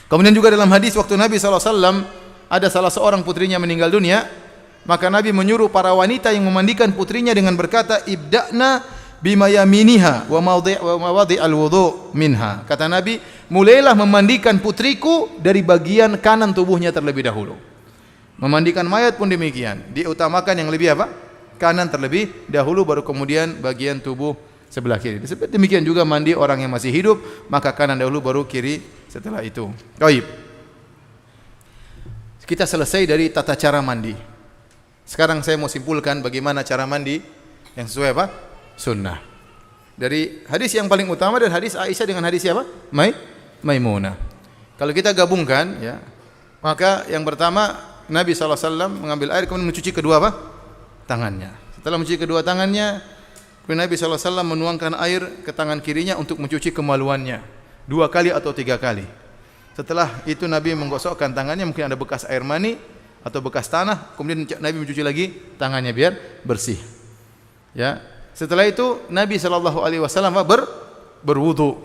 Kemudian juga dalam hadis waktu Nabi sallallahu alaihi wasallam ada salah seorang putrinya meninggal dunia, maka Nabi menyuruh para wanita yang memandikan putrinya dengan berkata, ibda'na bima yaminiha wa mawadhi'al wudu' minha. Kata Nabi, mulailah memandikan putriku dari bagian kanan tubuhnya terlebih dahulu. Memandikan mayat pun demikian, diutamakan yang lebih apa? Kanan terlebih dahulu baru kemudian bagian tubuh sebelah kiri. Demikian juga mandi orang yang masih hidup, maka kanan dahulu baru kiri setelah itu. Baik. Kita selesai dari tata cara mandi. Sekarang saya mau simpulkan bagaimana cara mandi yang sesuai apa? Sunnah. Dari hadis yang paling utama dan hadis Aisyah dengan hadis siapa? Maimunah. Kalau kita gabungkan, ya, maka yang pertama Nabi SAW mengambil air kemudian mencuci kedua apa? Tangannya. Setelah mencuci kedua tangannya, Nabi SAW menuangkan air ke tangan kirinya untuk mencuci kemaluannya 2 kali atau 3 kali. Setelah itu Nabi menggosokkan tangannya, mungkin ada bekas air mani atau bekas tanah, kemudian Nabi mencuci lagi tangannya biar bersih. Ya. Setelah itu Nabi SAW berwudu,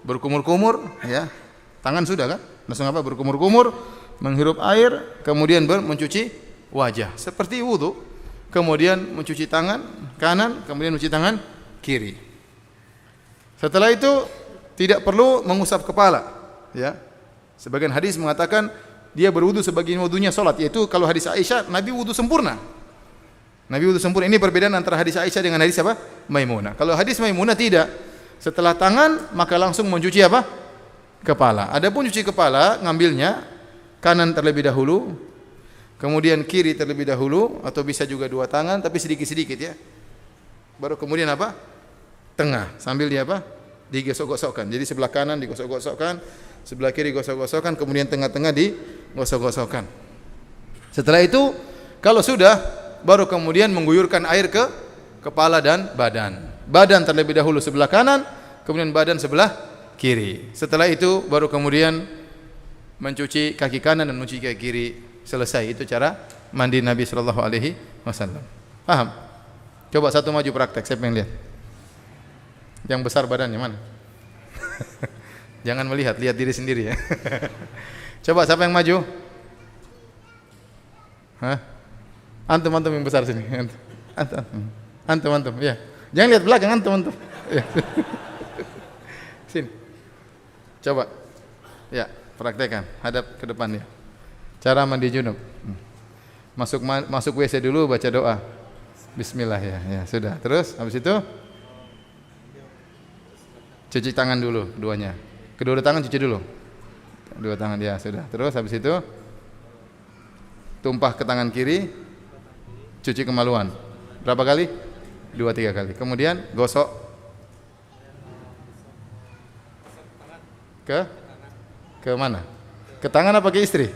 berkumur-kumur, ya. Tangan sudah kan? Langsung apa? Berkumur-kumur, menghirup air, kemudian mencuci wajah seperti wudu, kemudian mencuci tangan kanan, kemudian mencuci tangan kiri. Setelah itu tidak perlu mengusap kepala, ya. Sebagian hadis mengatakan dia berwudu sebagian wudunya salat, yaitu kalau hadis Aisyah Nabi wudu sempurna. Nabi wudu sempurna. Ini perbedaan antara hadis Aisyah dengan hadis apa? Maimunah. Kalau hadis Maimunah tidak. Setelah tangan maka langsung mencuci apa? Kepala. Adapun cuci kepala ngambilnya kanan terlebih dahulu, kemudian kiri terlebih dahulu, atau bisa juga 2 tangan tapi sedikit-sedikit, ya. Baru kemudian apa? Tengah, sambil dia apa? Digosok-gosokkan. Jadi sebelah kanan digosok-gosokkan, sebelah kiri digosok-gosokkan, kemudian tengah-tengah digosok-gosokkan. Setelah itu kalau sudah, baru kemudian mengguyurkan air ke kepala dan badan. Badan terlebih dahulu sebelah kanan, kemudian badan sebelah kiri. Setelah itu baru kemudian mencuci kaki kanan dan mencuci kaki kiri. Selesai. Itu cara mandi Nabi sallallahu alaihi wasallam. Paham? Coba satu maju praktek, saya pengen lihat. Yang besar badannya mana? Jangan melihat, lihat diri sendiri, ya. Coba siapa yang maju? Hah? Antum yang besar sini. Antum, ya. Jangan lihat belakang, antum. Ya. Sini. Coba. Ya, praktekkan. Hadap ke depan, ya. Cara mandi junub. Masuk WC dulu, baca doa. Bismillah, ya. Ya, sudah. Terus habis itu cuci tangan dulu duanya. Kedua tangan cuci dulu. 2 tangan, ya, sudah. Terus habis itu tumpah ke tangan kiri, cuci kemaluan. Berapa kali? 2-3 kali. Kemudian gosok ke mana? Ke tangan apa ke istri?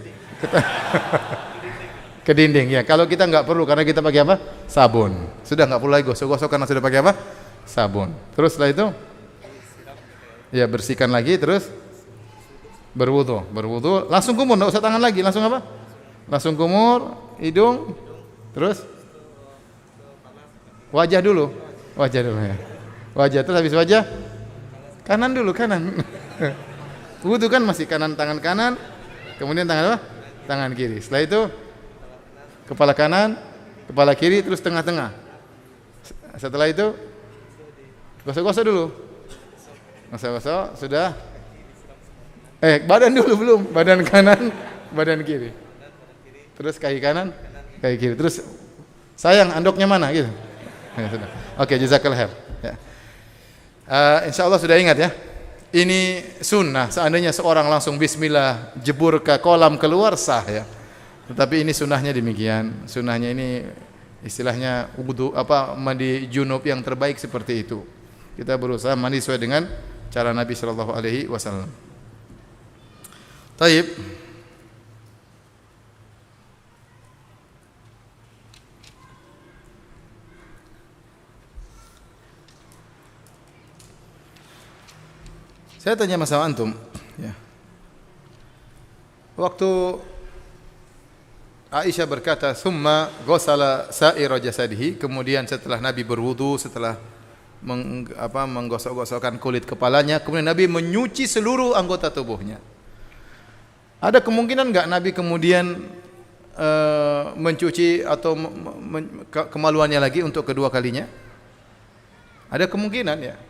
Ke dinding, ya. Kalau kita enggak perlu karena kita pakai apa? Sabun. Sudah enggak perlu lagi gosok-gosok karena sudah pakai apa? sabun. Terus setelah itu ya bersihkan lagi, terus berwudu. Langsung kumur, enggak usah tangan lagi, langsung apa? Langsung kumur, hidung, terus wajah dulu ya. Wajah, terus habis wajah kanan dulu, kanan. Wudu kan masih kanan, tangan kanan, kemudian tangan apa? Tangan kiri. Setelah itu kepala kanan, kepala kiri, terus tengah-tengah. Setelah itu gosok-gosok dulu. Gosok-gosok, sudah. Badan dulu belum, badan kanan, badan kiri. Terus kaki kanan, kaki kiri. Terus sayang andoknya mana gitu. Ya, sudah. Oke, jazakallahu khair. Ya. Insyaallah sudah ingat ya. Ini sunnah. Seandainya seorang langsung bismillah jebur ke kolam keluar sah ya. Tetapi ini sunnahnya demikian. Sunnahnya ini istilahnya wudu mandi junub yang terbaik seperti itu. Kita berusaha mandi sesuai dengan cara Nabi sallallahu alaihi wasallam. Taib. Saya tanya masalah antum, ya. Waktu Aisyah berkata, "Tsumma ghassala sa'ira jasadihi," kemudian setelah Nabi berwudu, setelah menggosok-gosokkan kulit kepalanya, kemudian Nabi menyuci seluruh anggota tubuhnya. Ada kemungkinan enggak Nabi kemudian mencuci atau kemaluannya lagi untuk kedua kalinya? Ada kemungkinan ya.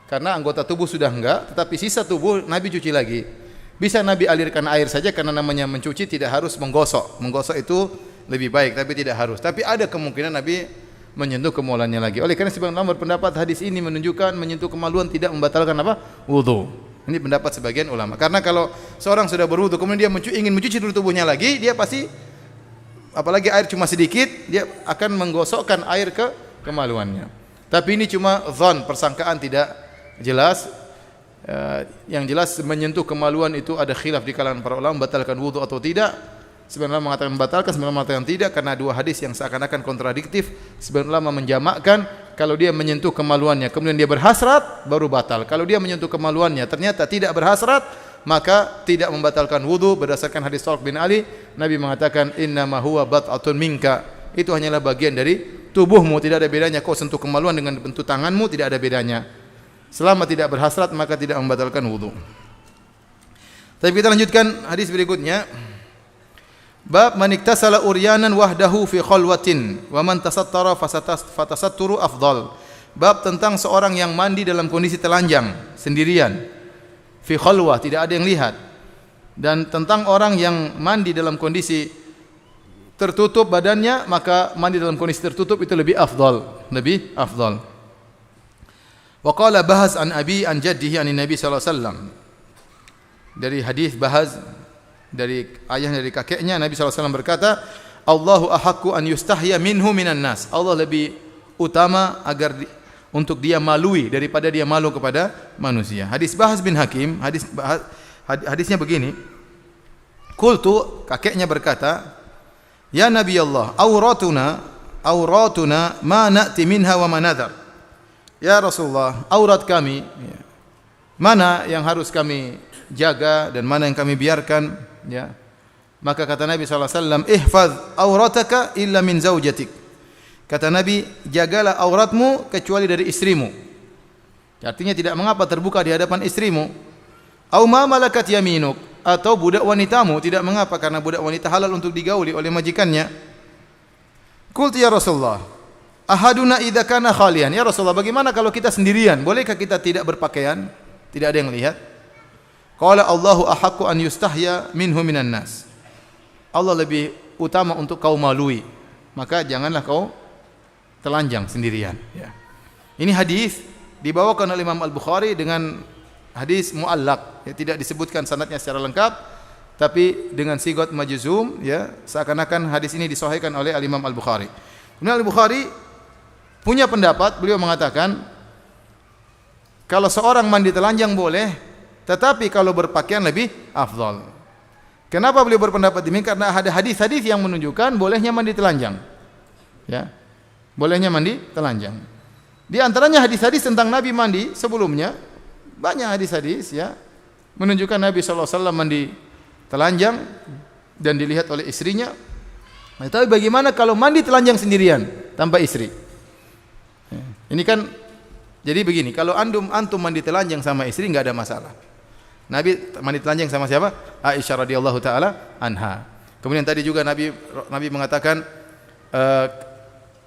Karena anggota tubuh sudah enggak, tetapi sisa tubuh Nabi cuci lagi. Bisa Nabi alirkan air saja karena namanya mencuci tidak harus menggosok. Menggosok itu lebih baik tapi tidak harus. Tapi ada kemungkinan Nabi menyentuh kemaluannya lagi. Oleh karena sebagian ulama berpendapat hadis ini menunjukkan menyentuh kemaluan tidak membatalkan apa? Wudu. Ini pendapat sebagian ulama. Karena kalau seorang sudah berwudu kemudian dia ingin mencuci dulu tubuhnya lagi, dia pasti apalagi air cuma sedikit, dia akan menggosokkan air ke kemaluannya. Tapi ini cuma zon, persangkaan tidak jelas. Yang jelas menyentuh kemaluan itu ada khilaf di kalangan para ulama membatalkan wudu atau tidak. Sebagian ulama mengatakan membatalkan, sebagian ulama mengatakan tidak karena dua hadis yang seakan-akan kontradiktif. Sebagian ulama menjamakkan kalau dia menyentuh kemaluannya kemudian dia berhasrat baru batal. Kalau dia menyentuh kemaluannya ternyata tidak berhasrat maka tidak membatalkan wudu. Berdasarkan hadis Thalq bin Ali, Nabi mengatakan innama huwa bat'atun minka. Itu hanyalah bagian dari tubuhmu, tidak ada bedanya kau sentuh kemaluan dengan bentuk tanganmu, tidak ada bedanya. Selama tidak berhasrat maka tidak membatalkan wudu. Tapi kita lanjutkan hadis berikutnya. Bab man iktasala uryanan wahdahu fi khalwatin wa man tasattara fatasatturu afdal. Bab tentang seorang yang mandi dalam kondisi telanjang sendirian. Fi khalwah, tidak ada yang lihat. Dan tentang orang yang mandi dalam kondisi tertutup badannya, maka mandi dalam kondisi tertutup itu lebih afdal, lebih afdal. Wa qala Bahaz an abi an jaddihi an Nabi sallallahu alaihi wasallam. Dari hadis Bahaz dari ayah dari kakeknya, Nabi sallallahu alaihi wasallam berkata, Allahu ahaqqu an yustahya minhu minan nas. Allah lebih utama untuk dia malui daripada dia malu kepada manusia. Hadis Bahaz bin Hakim, hadisnya begini. Qultu, kakeknya berkata, ya Nabi Allah, auratuna ma na'ti minha wa ma nadhar. Ya Rasulullah, aurat kami mana yang harus kami jaga dan mana yang kami biarkan, ya. Maka kata Nabi sallallahu alaihi wasallam, ihfaz aurataka illa min zaujatik. Kata Nabi, jagalah auratmu kecuali dari istrimu. Artinya tidak mengapa terbuka di hadapan istrimu. Au ma malakat yaminuk, atau budak wanitamu, tidak mengapa karena budak wanita halal untuk digauli oleh majikannya. Qultu ya Rasulullah, ahaduna idza kana khalian. Ya Rasulullah, bagaimana kalau kita sendirian? Bolehkah kita tidak berpakaian? Tidak ada yang lihat. Qala Allahu ahaqqu an yustahya minhu minan nas. Allah lebih utama untuk kau malui. Maka janganlah kau telanjang sendirian, ya. Ini hadis dibawakan oleh Imam Al-Bukhari dengan hadis muallaq, ya, tidak disebutkan sanadnya secara lengkap, tapi dengan sigat majzum, ya, seakan-akan hadis ini disahihkan oleh Imam Al-Bukhari. Kemudian Al-Bukhari punya pendapat, beliau mengatakan kalau seorang mandi telanjang boleh, tetapi kalau berpakaian lebih afdal. Kenapa beliau berpendapat demikian? Karena ada hadis-hadis yang menunjukkan bolehnya mandi telanjang. Ya. Bolehnya mandi telanjang. Di antaranya hadis-hadis tentang Nabi mandi sebelumnya, banyak hadis-hadis ya menunjukkan Nabi SAW mandi telanjang dan dilihat oleh istrinya. Nah, tapi bagaimana kalau mandi telanjang sendirian tanpa istri? Ini kan jadi begini, kalau antum mandi telanjang sama istri nggak ada masalah. Nabi mandi telanjang sama siapa? Aisyah radhiyallahu taala anha. Kemudian tadi juga Nabi mengatakan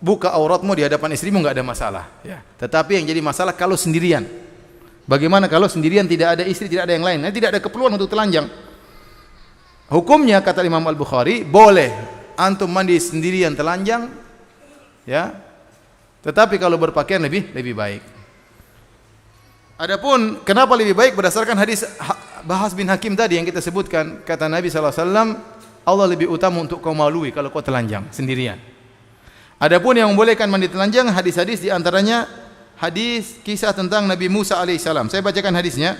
buka auratmu di hadapan istrimu nggak ada masalah. Ya. Tetapi yang jadi masalah kalau sendirian. Bagaimana kalau sendirian tidak ada istri, tidak ada yang lain? Nah, tidak ada keperluan untuk telanjang. Hukumnya kata Imam Al-Bukhari boleh antum mandi sendirian telanjang, ya. Tetapi kalau berpakaian lebih baik. Adapun kenapa lebih baik berdasarkan hadis Bahas bin Hakim tadi yang kita sebutkan, kata Nabi SAW, Allah lebih utama untuk kau malui kalau kau telanjang sendirian. Adapun yang membolehkan mandi telanjang, hadis-hadis di antaranya hadis kisah tentang Nabi Musa alaihissalam. Saya bacakan hadisnya.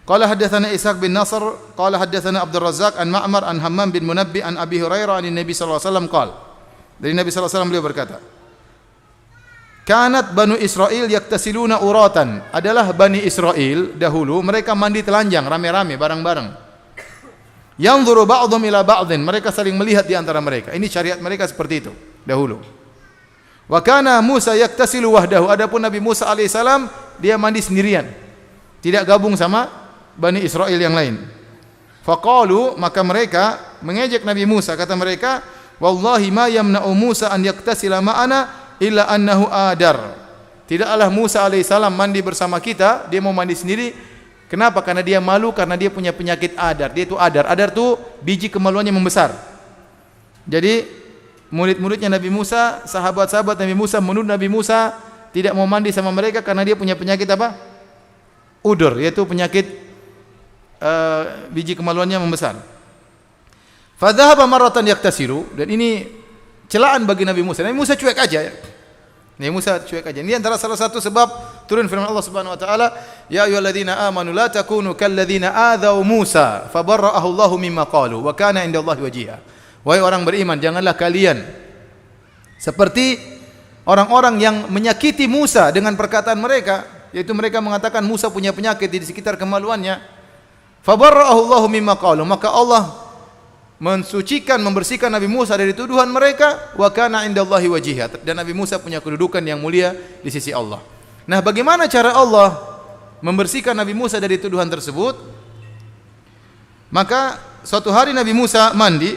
Qala haddatsana Ishaq bin Nasr, qala haddatsana Abdul Razzaq an Ma'mar an Hammam bin Munabbi an Abi Hurairah an Nabi sallallahu alaihi wasallam qala. Dari Nabi sallallahu alaihi wasallam beliau berkata, Kanat Banu Israel yaktasiluna uratan. Adalah Bani Israel dahulu mereka mandi telanjang rame-rame bareng-bareng. Yanzuru ba'dhum ila ba'dhin, mereka saling melihat di antara mereka. Ini syariat mereka seperti itu dahulu. Wa kana Musa yaktasilu wahdahu. Adapun Nabi Musa alaihissalam dia mandi sendirian. Tidak gabung sama Bani Israel yang lain. Faqalu, maka mereka mengejek Nabi Musa, kata mereka, wallahi ma yamna'u Musa an yaktasila ma'ana illa annahu adar. Tidaklah Musa alaihissalam mandi bersama kita, dia mau mandi sendiri. Kenapa? Karena dia malu, karena dia punya penyakit adar. Dia itu adar. Adar itu biji kemaluannya membesar. Jadi murid-muridnya Nabi Musa, sahabat-sahabat Nabi Musa menuduh Nabi Musa tidak mau mandi sama mereka karena dia punya penyakit apa? Udur, yaitu penyakit biji kemaluannya membesar. Fadhahaba marratan yaktasiru, dan ini celaan bagi Nabi Musa. Nabi Musa cuek aja ya. Nabi Musa cuek aja. Ini antara salah satu sebab turun firman Allah Subhanahu wa taala, ya ayyuhalladzina amanu la takunu kalladzina adzau Musa fabarra'ahu Allahu mimma qalu wa kana indallahi wajiha. Wahai orang beriman, janganlah kalian seperti orang-orang yang menyakiti Musa dengan perkataan mereka, yaitu mereka mengatakan Musa punya penyakit di sekitar kemaluannya. Fabarra'ahu Allahu mimma qalu, maka Allah mensucikan, membersihkan Nabi Musa dari tuduhan mereka. Wa kana indallahi wajiha, dan Nabi Musa punya kedudukan yang mulia di sisi Allah. Nah, bagaimana cara Allah membersihkan Nabi Musa dari tuduhan tersebut? Maka suatu hari Nabi Musa mandi,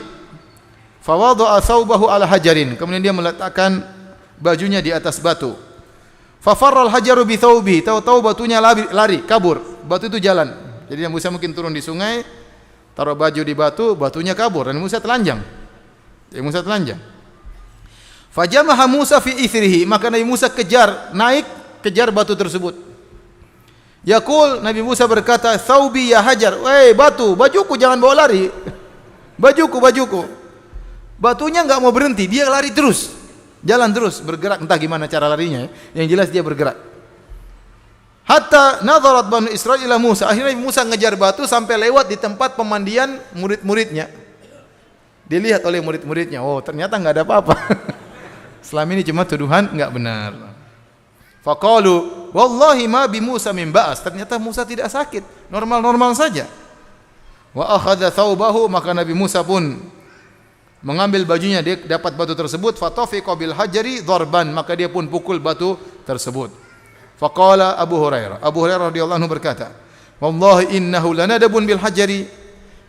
fawadha'a thawbahu ala hajarin, kemudian dia meletakkan bajunya di atas batu. Fafarral hajaru bi thawbi, tahu-tahu batunya lari, kabur. Batu itu jalan. Jadi Nabi Musa mungkin turun di sungai, taruh baju di batu, batunya kabur dan Musa telanjang. Musa telanjang. Fajamaha Musa fi ithrihi, maka Nabi Musa kejar batu tersebut. Yaqul, Nabi Musa berkata, "Thawbi ya hajar." "Wei batu, bajuku jangan bawa lari." Bajuku. Batunya enggak mau berhenti, dia lari terus. Jalan terus, bergerak, entah gimana cara larinya, yang jelas dia bergerak. Hatta nadharat Banu Israil ila Musa. Akhirnya Musa ngejar batu sampai lewat di tempat pemandian murid-muridnya. Dilihat oleh murid-muridnya, oh ternyata enggak ada apa-apa. Selama ini cuma tuduhan enggak benar. Faqalu, wallahi ma bi Musa min ba'as. Ternyata Musa tidak sakit, normal-normal saja. Wa akhadha thawbahu, maka Nabi Musa pun mengambil bajunya, dia dapat batu tersebut. Fatafiqa bil hajari dharban, maka dia pun pukul batu tersebut. Faqala Abu Hurairah radhiyallahu anhu berkata, wallahi innahu lanadabun bil hajari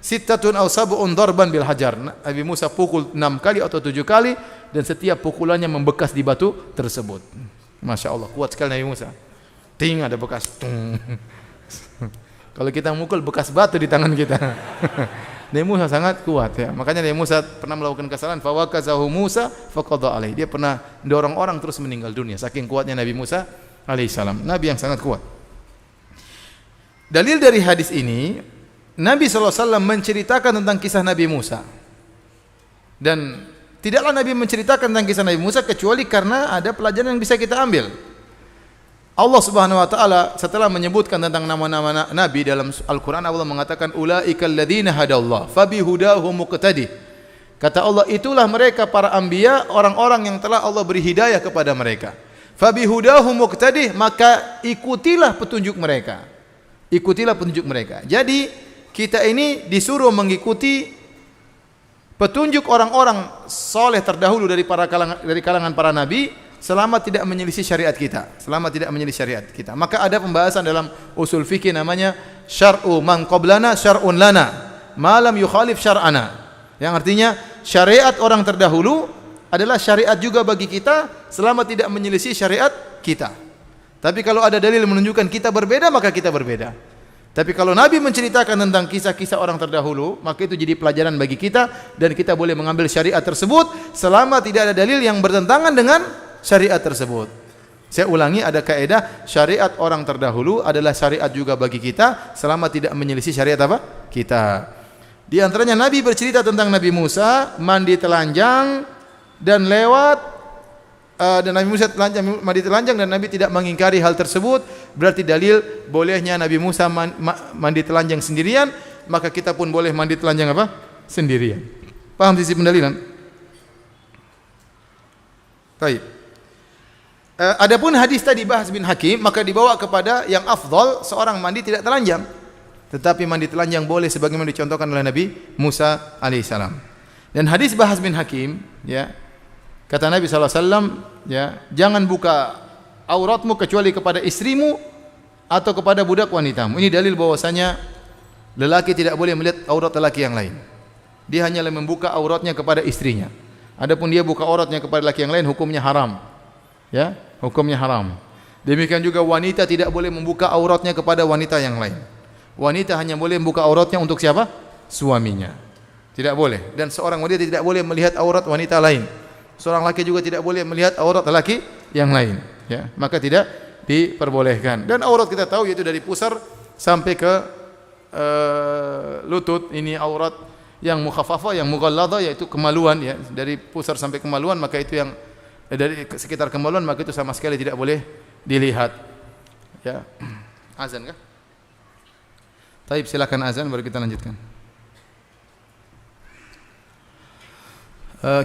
sittatun aw sab'un darban bil hajar. Nabi Musa pukul 6 kali atau 7 kali, dan setiap pukulannya membekas di batu tersebut. Masya Allah, kuat sekali Nabi Musa. Ting, ada bekas. Kalau kita mukul, bekas batu di tangan kita. Nabi Musa sangat kuat ya. Makanya Nabi Musa pernah melakukan kesalahan, fawakazahu Musa faqadha alaihi. Dia pernah dorong orang terus meninggal dunia saking kuatnya Nabi Musa alaihissalam. Nabi yang sangat kuat. Dalil dari hadis ini, Nabi SAW menceritakan tentang kisah Nabi Musa. Dan tidaklah Nabi menceritakan tentang kisah Nabi Musa kecuali karena ada pelajaran yang bisa kita ambil. Allah Subhanahu wa taala setelah menyebutkan tentang nama-nama nabi dalam Al-Qur'an, Allah mengatakan ulaikal ladzina hadallah fabihudahu muqtadi. Kata Allah, itulah mereka para anbiya, orang-orang yang telah Allah beri hidayah kepada mereka. Fabihudahu muqtadih, maka ikutilah petunjuk mereka. Ikutilah petunjuk mereka. Jadi kita ini disuruh mengikuti petunjuk orang-orang soleh terdahulu dari kalangan para nabi, selama tidak menyelisih syariat kita. Selama tidak menyelisih syariat kita. Maka ada pembahasan dalam usul fikih namanya syar'u man qablana syar'un lana, ma lam yukhalif syar'ana. Yang artinya syariat orang terdahulu adalah syariat juga bagi kita selama tidak menyelisih syariat kita. Tapi kalau ada dalil menunjukkan kita berbeda, maka kita berbeda. Tapi kalau Nabi menceritakan tentang kisah-kisah orang terdahulu, maka itu jadi pelajaran bagi kita dan kita boleh mengambil syariat tersebut selama tidak ada dalil yang bertentangan dengan syariat tersebut. Saya ulangi, ada kaidah syariat orang terdahulu adalah syariat juga bagi kita selama tidak menyelisih syariat apa? Kita. Di antaranya Nabi bercerita tentang Nabi Musa mandi telanjang dan lewat dan Nabi Musa mandi telanjang dan Nabi tidak mengingkari hal tersebut, berarti dalil bolehnya Nabi Musa mandi telanjang sendirian, maka kita pun boleh mandi telanjang apa? Sendirian. Paham sisi pendalilan? Baik. Adapun hadis tadi Bahz bin Hakim, maka dibawa kepada yang afdal seorang mandi tidak telanjang. Tetapi mandi telanjang boleh sebagaimana dicontohkan oleh Nabi Musa alaihissalam. Dan hadis Bahz bin Hakim, ya, kata Nabi SAW, ya, jangan buka auratmu kecuali kepada istrimu atau kepada budak wanitamu. Ini dalil bahwasanya lelaki tidak boleh melihat aurat lelaki yang lain. Dia hanya membuka auratnya kepada istrinya. Adapun dia buka auratnya kepada lelaki yang lain, hukumnya haram. Ya, hukumnya haram. Demikian juga wanita tidak boleh membuka auratnya kepada wanita yang lain. Wanita hanya boleh membuka auratnya untuk siapa? Suaminya. Tidak boleh. Dan seorang wanita tidak boleh melihat aurat wanita lain. Seorang laki juga tidak boleh melihat aurat lelaki yang lain, ya. Maka tidak diperbolehkan. Dan aurat kita tahu yaitu dari pusar sampai ke lutut. Ini aurat yang mukhaffafah, yang mughalladhah, yaitu kemaluan, ya. Dari pusar sampai kemaluan, maka itu yang dari sekitar kemaluan, maka itu sama sekali tidak boleh dilihat. Ya. Azan kah? Taib, silakan azan baru kita lanjutkan.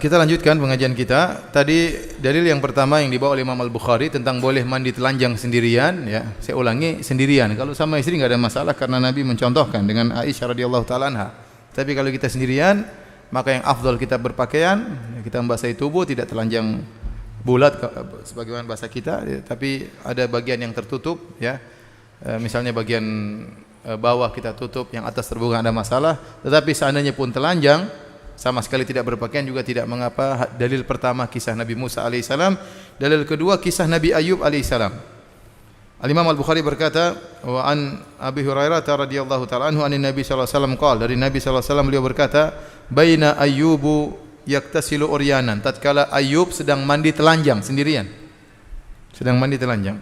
Kita lanjutkan pengajian kita. Tadi dalil yang pertama yang dibawa oleh Imam Al-Bukhari tentang boleh mandi telanjang sendirian, ya. Saya ulangi, sendirian. Kalau sama istri enggak ada masalah karena Nabi mencontohkan dengan Aisyah radhiyallahu taala anha. Tapi kalau kita sendirian, maka yang afdal kita berpakaian, kita membasahi tubuh, tidak telanjang bulat sebagaimana bahasa kita, ya, tapi ada bagian yang tertutup, ya. Misalnya bagian bawah kita tutup, yang atas terbuka ada masalah. Tetapi seandainya pun telanjang sama sekali tidak berpakaian juga tidak mengapa. Dalil pertama kisah Nabi Musa alaihissalam. Dalil kedua kisah Nabi Ayub alaihissalam. Al-Imam Al-Bukhari berkata, wa an Abi Hurairah radhiyallahu ta'ala anhu anin Nabi sallallahu alaihi wasallam qala, dari Nabi sallallahu alaihi wasallam beliau berkata, baina Ayyubu yaktasilu uryanan, tatkala Ayub sedang mandi telanjang sendirian. Sedang mandi telanjang.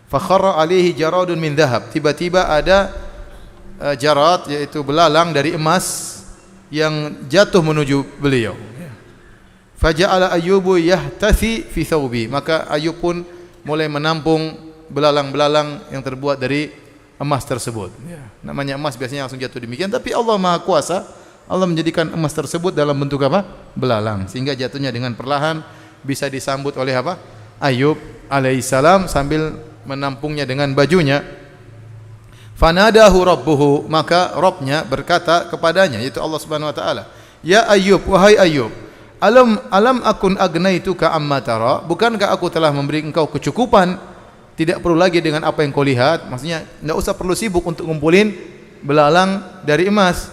Fa kharra alaihi jaradun min dhahab, tiba-tiba ada jarad, yaitu belalang dari emas yang jatuh menuju beliau. Faja'ala Ayyubu yahtathi fi thawbi, maka Ayub pun mulai menampung belalang-belalang yang terbuat dari emas tersebut. Namanya emas biasanya langsung jatuh demikian, tapi Allah Maha Kuasa, Allah menjadikan emas tersebut dalam bentuk apa? Belalang, sehingga jatuhnya dengan perlahan bisa disambut oleh apa? Ayub alaihissalam sambil menampungnya dengan bajunya. Fanadahu rabbuhu, maka Rabbnya berkata kepadanya, yaitu Allah Subhanahu wa taala, ya Ayyub, wahai Ayyub, alam akun agnaituka amma tara, bukankah aku telah memberi engkau kecukupan, tidak perlu lagi dengan apa yang kau lihat. Maksudnya tidak usah perlu sibuk untuk ngumpulin belalang dari emas.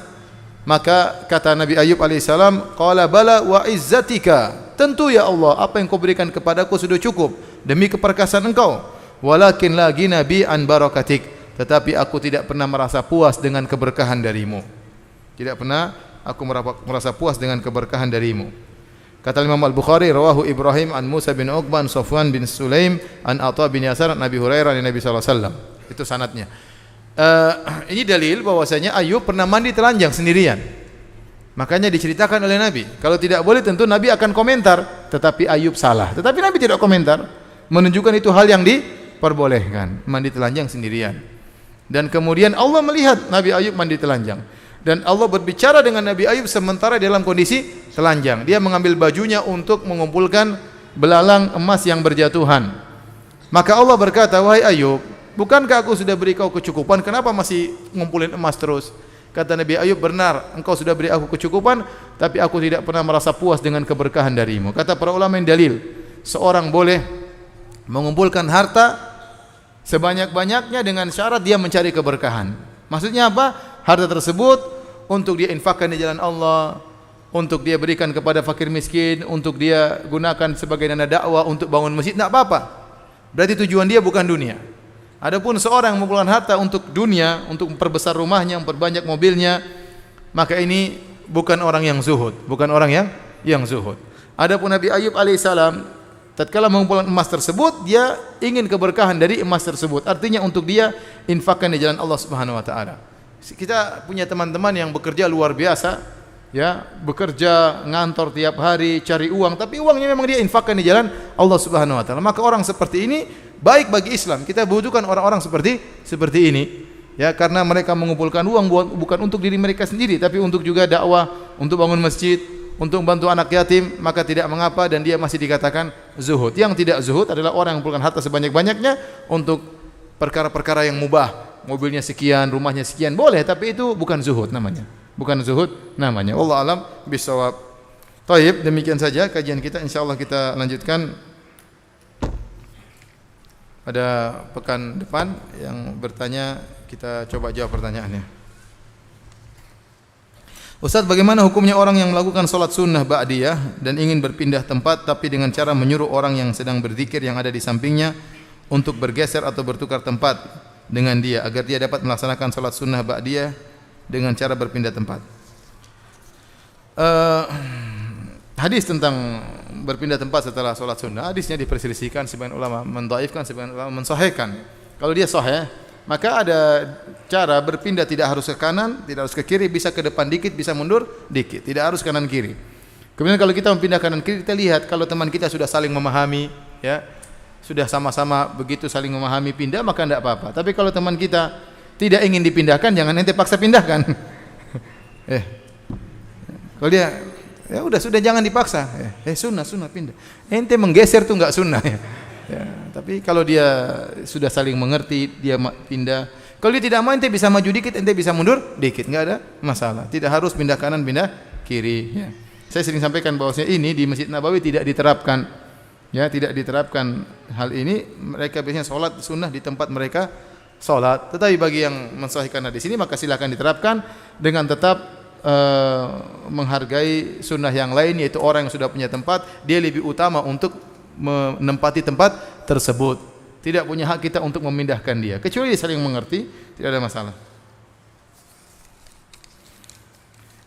Maka kata Nabi Ayyub alaihissalam, qala bala wa izzatika, tentu ya Allah, apa yang kau berikan kepadaku sudah cukup demi keperkasaan engkau. Walakin lagi nabi an barakatik, tetapi aku tidak pernah merasa puas dengan keberkahan darimu. Tidak pernah aku merasa puas dengan keberkahan darimu. Kata Imam Al-Bukhari, rawahu Ibrahim an Musa bin Uqbah an Safwan bin Sulaim an Atha bin Yasar an Nabi Hurairah an Nabi sallallahu alaihi wasallam. Itu sanadnya. Ini dalil bahwasanya Ayub pernah mandi telanjang sendirian. Makanya diceritakan oleh Nabi. Kalau tidak boleh tentu Nabi akan komentar, tetapi Ayub salah. Tetapi Nabi tidak komentar, menunjukkan itu hal yang diperbolehkan, mandi telanjang sendirian. Dan kemudian Allah melihat Nabi Ayub mandi telanjang, dan Allah berbicara dengan Nabi Ayub sementara dalam kondisi telanjang. Dia mengambil bajunya untuk mengumpulkan belalang emas yang berjatuhan. Maka Allah berkata, wahai Ayub, bukankah aku sudah beri kau kecukupan? Kenapa masih ngumpulin emas terus? Kata Nabi Ayub, benar, engkau sudah beri aku kecukupan, tapi aku tidak pernah merasa puas dengan keberkahan darimu. Kata para ulama yang dalil, seorang boleh mengumpulkan harta sebanyak-banyaknya dengan syarat dia mencari keberkahan. Maksudnya apa? Harta tersebut untuk dia infakkan di jalan Allah, untuk dia berikan kepada fakir miskin, untuk dia gunakan sebagai dana dakwah, untuk bangun masjid, tidak apa-apa. Berarti tujuan dia bukan dunia. Adapun seorang yang mengumpulkan harta untuk dunia, untuk memperbesar rumahnya, memperbanyak mobilnya, maka ini bukan orang yang zuhud, bukan orang yang zuhud. Adapun Nabi Ayub alaihissalam, tatkala mengumpulkan emas tersebut, dia ingin keberkahan dari emas tersebut. Artinya untuk dia infakkan di jalan Allah Subhanahu wa taala. Kita punya teman-teman yang bekerja luar biasa, ya, bekerja ngantor tiap hari, cari uang, tapi uangnya memang dia infakkan di jalan Allah Subhanahu wa taala. Maka orang seperti ini baik bagi Islam. Kita butuhkan orang-orang seperti ini. Ya, karena mereka mengumpulkan uang bukan untuk diri mereka sendiri, tapi untuk juga dakwah, untuk bangun masjid, untuk membantu anak yatim, maka tidak mengapa dan dia masih dikatakan zuhud. Yang tidak zuhud adalah orang yang mengumpulkan harta sebanyak-banyaknya untuk perkara-perkara yang mubah. Mobilnya sekian, rumahnya sekian, boleh, tapi itu bukan zuhud namanya. Bukan zuhud namanya. Wallahu alam bisawab. Baik, demikian saja kajian kita. Insyaallah kita lanjutkan pada pekan depan. Yang bertanya kita coba jawab pertanyaannya. Ustaz, bagaimana hukumnya orang yang melakukan salat sunnah ba'diyah dan ingin berpindah tempat tapi dengan cara menyuruh orang yang sedang berzikir yang ada di sampingnya untuk bergeser atau bertukar tempat dengan dia agar dia dapat melaksanakan salat sunnah ba'diyah dengan cara berpindah tempat. Hadis tentang berpindah tempat setelah solat sunnah, hadisnya diperselisihkan, sebagian ulama mendhaifkan, sebagian ulama mensahihkan. Kalau dia sahih, maka ada cara berpindah, tidak harus ke kanan, tidak harus ke kiri, bisa ke depan dikit, bisa mundur dikit, tidak harus kanan kiri. Kemudian kalau kita mempindah kanan kiri, kita lihat kalau teman kita sudah saling memahami, ya, sudah sama-sama begitu saling memahami pindah, maka tidak apa-apa. Tapi kalau teman kita tidak ingin dipindahkan, jangan ente paksa pindahkan. Kalau dia, ya sudah jangan dipaksa. Sunnah pindah. Ente menggeser tuh enggak sunnah. Ya, tapi kalau dia sudah saling mengerti, dia pindah. Kalau dia tidak mau, ente bisa maju dikit, ente bisa mundur dikit, enggak ada masalah. Tidak harus pindah kanan, pindah kiri. Ya. Saya sering sampaikan bahwasanya ini di Masjid Nabawi tidak diterapkan. Ya, tidak diterapkan hal ini. Mereka biasanya sholat sunnah di tempat mereka salat. Tetapi bagi yang mensahihkan hadis ini, maka silakan diterapkan dengan tetap menghargai sunnah yang lain, yaitu orang yang sudah punya tempat, dia lebih utama untuk menempati tempat tersebut. Tidak punya hak kita untuk memindahkan dia, kecuali dia saling mengerti, tidak ada masalah.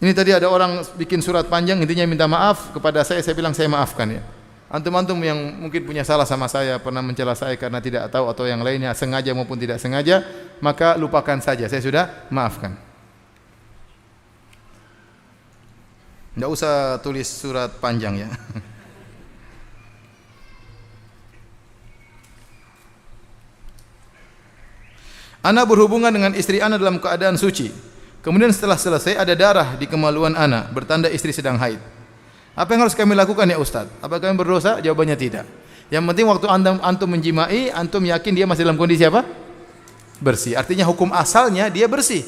Ini tadi ada orang bikin surat panjang, intinya minta maaf kepada saya bilang saya maafkan ya. Antum-antum yang mungkin punya salah sama saya, pernah mencela saya karena tidak tahu atau yang lainnya, sengaja maupun tidak sengaja, maka lupakan saja, saya sudah maafkan. Tidak usah tulis surat panjang ya. Ana berhubungan dengan istri ana dalam keadaan suci. Kemudian setelah selesai ada darah di kemaluan ana, bertanda istri sedang haid. Apa yang harus kami lakukan ya Ustaz? Apakah kami berdosa? Jawabannya tidak. Yang penting waktu antum menjimai, antum yakin dia masih dalam kondisi apa? Bersih. Artinya hukum asalnya dia bersih.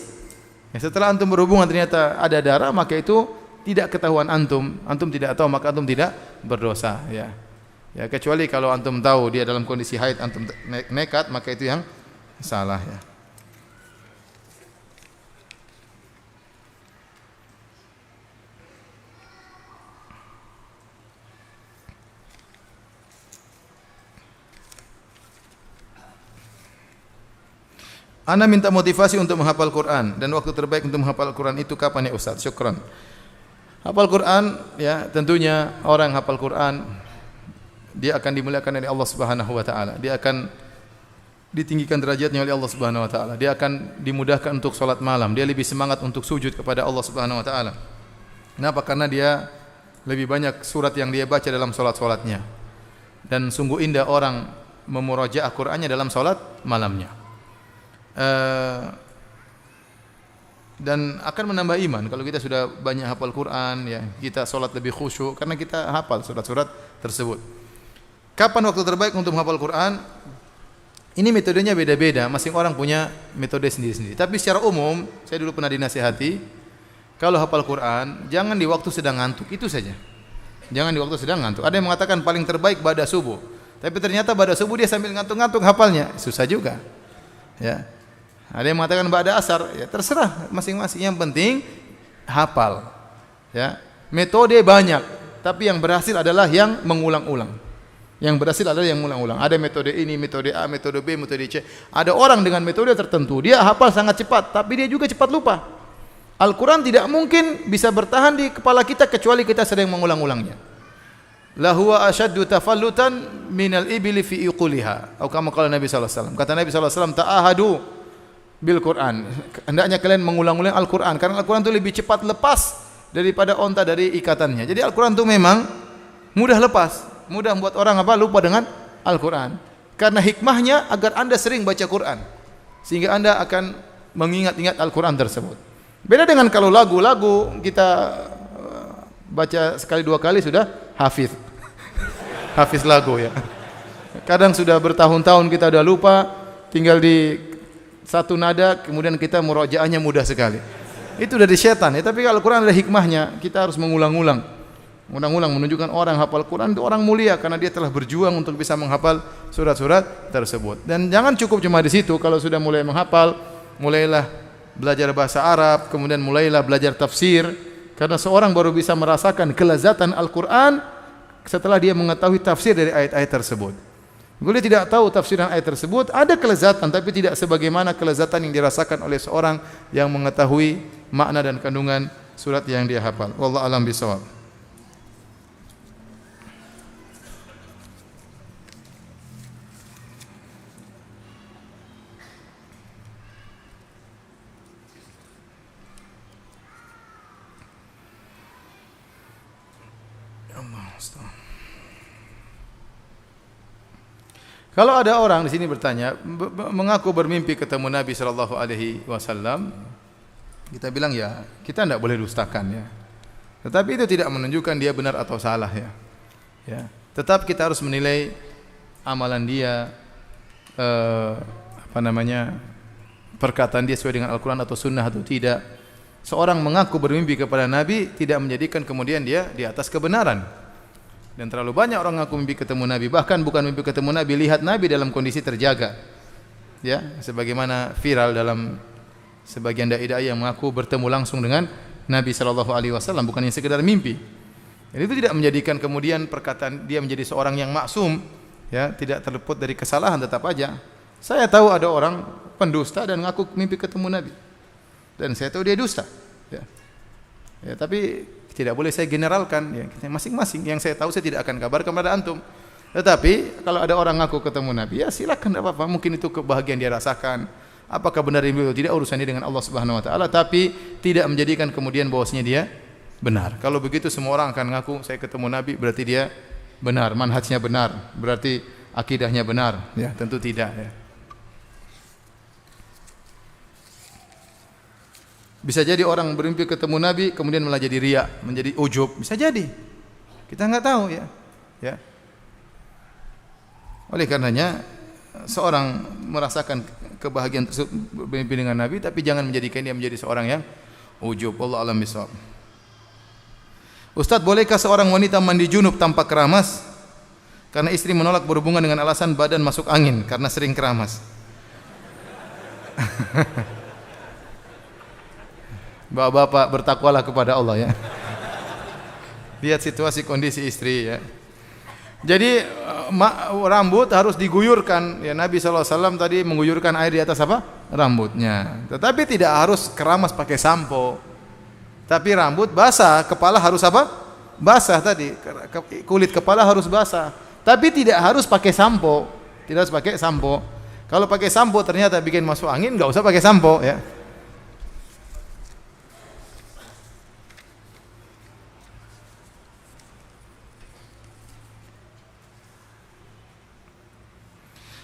Ya, setelah antum berhubungan ternyata ada darah, maka itu tidak ketahuan antum tidak tahu, maka antum tidak berdosa. Ya, ya kecuali kalau antum tahu dia dalam kondisi haid, antum nekat, maka itu yang salah ya. Ana minta motivasi untuk menghafal Quran dan waktu terbaik untuk menghafal Quran itu kapan ya Ustaz? Syukran. Hafal Quran ya, tentunya orang hafal Quran dia akan dimuliakan oleh Allah Subhanahu wa taala. Dia akan ditinggikan derajatnya oleh Allah Subhanahu wa taala. Dia akan dimudahkan untuk salat malam. Dia lebih semangat untuk sujud kepada Allah Subhanahu wa taala. Kenapa? Karena dia lebih banyak surat yang dia baca dalam salat-salatnya. Dan sungguh indah orang memurajaah Qur'annya dalam salat malamnya. Dan akan menambah iman kalau kita sudah banyak hafal Quran ya, kita salat lebih khusyuk karena kita hafal surat-surat tersebut. Kapan waktu terbaik untuk menghafal Quran? Ini metodenya beda-beda, masing orang punya metode sendiri-sendiri. Tapi secara umum, saya dulu pernah dinasihati, kalau hafal Quran, jangan di waktu sedang ngantuk, itu saja. Jangan di waktu sedang ngantuk. Ada yang mengatakan paling terbaik pada subuh. Tapi ternyata pada subuh dia sambil ngantuk-ngantuk hafalnya, susah juga. Ya. Ada yang mengatakan pada asar, ya terserah masing-masing. Yang penting hafal. Ya. Metode banyak, tapi yang berhasil adalah yang mengulang-ulang. Yang berhasil adalah yang mengulang-ulang. Ada metode ini, metode A, metode B, metode C. Ada orang dengan metode tertentu, dia hafal sangat cepat, tapi dia juga cepat lupa. Al-Quran tidak mungkin bisa bertahan di kepala kita kecuali kita sering mengulang-ulangnya. Lahuwa asyaddu tafallutan minal ibili fi iquliha. Atau kama qala Nabi sallallahu alaihi wasallam. Kata Nabi sallallahu alaihi wasallam, ta'ahadu bil Quran. Hendaknya kalian mengulang-ulang Al-Quran karena Al-Quran itu lebih cepat lepas daripada onta dari ikatannya. Jadi Al-Quran itu memang mudah lepas. Mudah membuat orang lupa dengan Al-Quran. Karena hikmahnya agar Anda sering baca Quran, sehingga Anda akan mengingat-ingat Al-Quran tersebut. Beda dengan kalau lagu kita baca sekali dua kali sudah hafiz. Hafiz lagu ya. Kadang sudah bertahun-tahun kita sudah lupa, tinggal di satu nada, kemudian kita murojaahnya mudah sekali. Itu dari setan ya. Tapi kalau Al-Quran ada hikmahnya, kita harus mengulang-ulang. Mengulang-ulang menunjukkan orang hafal Quran itu orang mulia karena dia telah berjuang untuk bisa menghafal surat-surat tersebut. Dan jangan cukup cuma di situ. Kalau sudah mulai menghafal, mulailah belajar bahasa Arab, kemudian mulailah belajar tafsir. Karena seorang baru bisa merasakan kelezatan Al-Quran setelah dia mengetahui tafsir dari ayat-ayat tersebut. Bila tidak tahu tafsiran ayat tersebut, ada kelezatan tapi tidak sebagaimana kelezatan yang dirasakan oleh seorang yang mengetahui makna dan kandungan surat yang dia hafal. Wallahu a'lam bishawab. Kalau ada orang di sini bertanya, mengaku bermimpi ketemu Nabi sallallahu alaihi wasallam, kita bilang ya, kita tidak boleh dustakan ya. Tetapi itu tidak menunjukkan dia benar atau salah ya. Ya, tetap kita harus menilai amalan dia, perkataan dia sesuai dengan Al-Quran atau Sunnah atau tidak. Seorang mengaku bermimpi kepada Nabi tidak menjadikan kemudian dia di atas kebenaran. Dan terlalu banyak orang mengaku mimpi ketemu Nabi, bahkan bukan mimpi ketemu Nabi, lihat Nabi dalam kondisi terjaga. Ya, sebagaimana viral dalam sebagian dai-dai yang mengaku bertemu langsung dengan Nabi sallallahu alaihi wasallam, bukan yang sekedar mimpi. Jadi itu tidak menjadikan kemudian perkataan dia menjadi seorang yang maksum, ya, tidak terluput dari kesalahan, tetap aja. Saya tahu ada orang pendusta dan mengaku mimpi ketemu Nabi. Dan saya tahu dia dusta. Ya. Ya, tapi tidak boleh saya generalkan ya, masing-masing. Yang saya tahu saya tidak akan kabarkan kepada antum. Tetapi kalau ada orang ngaku ketemu Nabi, ya silakan, tidak apa-apa. Mungkin itu kebahagiaan dia rasakan. Apakah benar itu tidak, urusannya dengan Allah Subhanahu wa taala, tapi tidak menjadikan kemudian bahwasanya dia benar. Kalau begitu semua orang akan ngaku saya ketemu Nabi, berarti dia benar, manhajnya benar, berarti akidahnya benar. Ya, tentu tidak ya. Bisa jadi orang bermimpi ketemu Nabi kemudian malah jadi riya, menjadi ujub, bisa jadi. Kita enggak tahu ya. Ya. Oleh karenanya seorang merasakan kebahagiaan tersebut bermimpi dengan Nabi, tapi jangan menjadikan dia menjadi seorang yang ujub. Wallahu a'lam bishawab. Ustaz, bolehkah seorang wanita mandi junub tanpa keramas? Karena istri menolak berhubungan dengan alasan badan masuk angin karena sering keramas. Bapak-bapak, bertakwalah kepada Allah ya. Lihat situasi kondisi istri ya. Jadi rambut harus diguyurkan ya. Nabi SAW tadi mengguyurkan air di atas apa? Rambutnya. Tetapi tidak harus keramas pakai sampo. Tapi rambut basah, kepala harus apa? Basah tadi. Kulit kepala harus basah. Tapi tidak harus pakai sampo. Tidak harus pakai sampo. Kalau pakai sampo ternyata bikin masuk angin, enggak usah pakai sampo ya.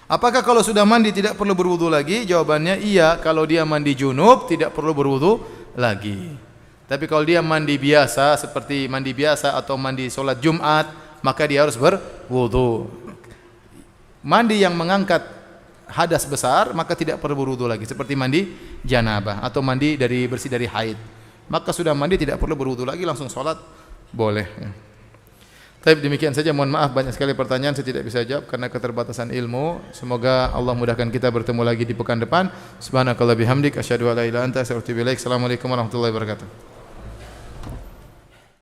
Apakah kalau sudah mandi tidak perlu berwudu lagi? Jawabannya iya, kalau dia mandi junub tidak perlu berwudu lagi. Tapi kalau dia mandi biasa seperti mandi biasa atau mandi solat Jumat, maka dia harus berwudu. Mandi yang mengangkat hadas besar, maka tidak perlu berwudu lagi, seperti mandi janabah atau mandi dari bersih dari haid. Maka sudah mandi tidak perlu berwudu lagi, langsung salat boleh. Tapi demikian saja, mohon maaf banyak sekali pertanyaan saya tidak bisa jawab karena keterbatasan ilmu. Semoga Allah mudahkan kita bertemu lagi di pekan depan. Subhanakallah bihamdik asyhadu an la ilaha illa anta astaghfiruka wa atubu ilaik. Assalamualaikum warahmatullahi wabarakatuh.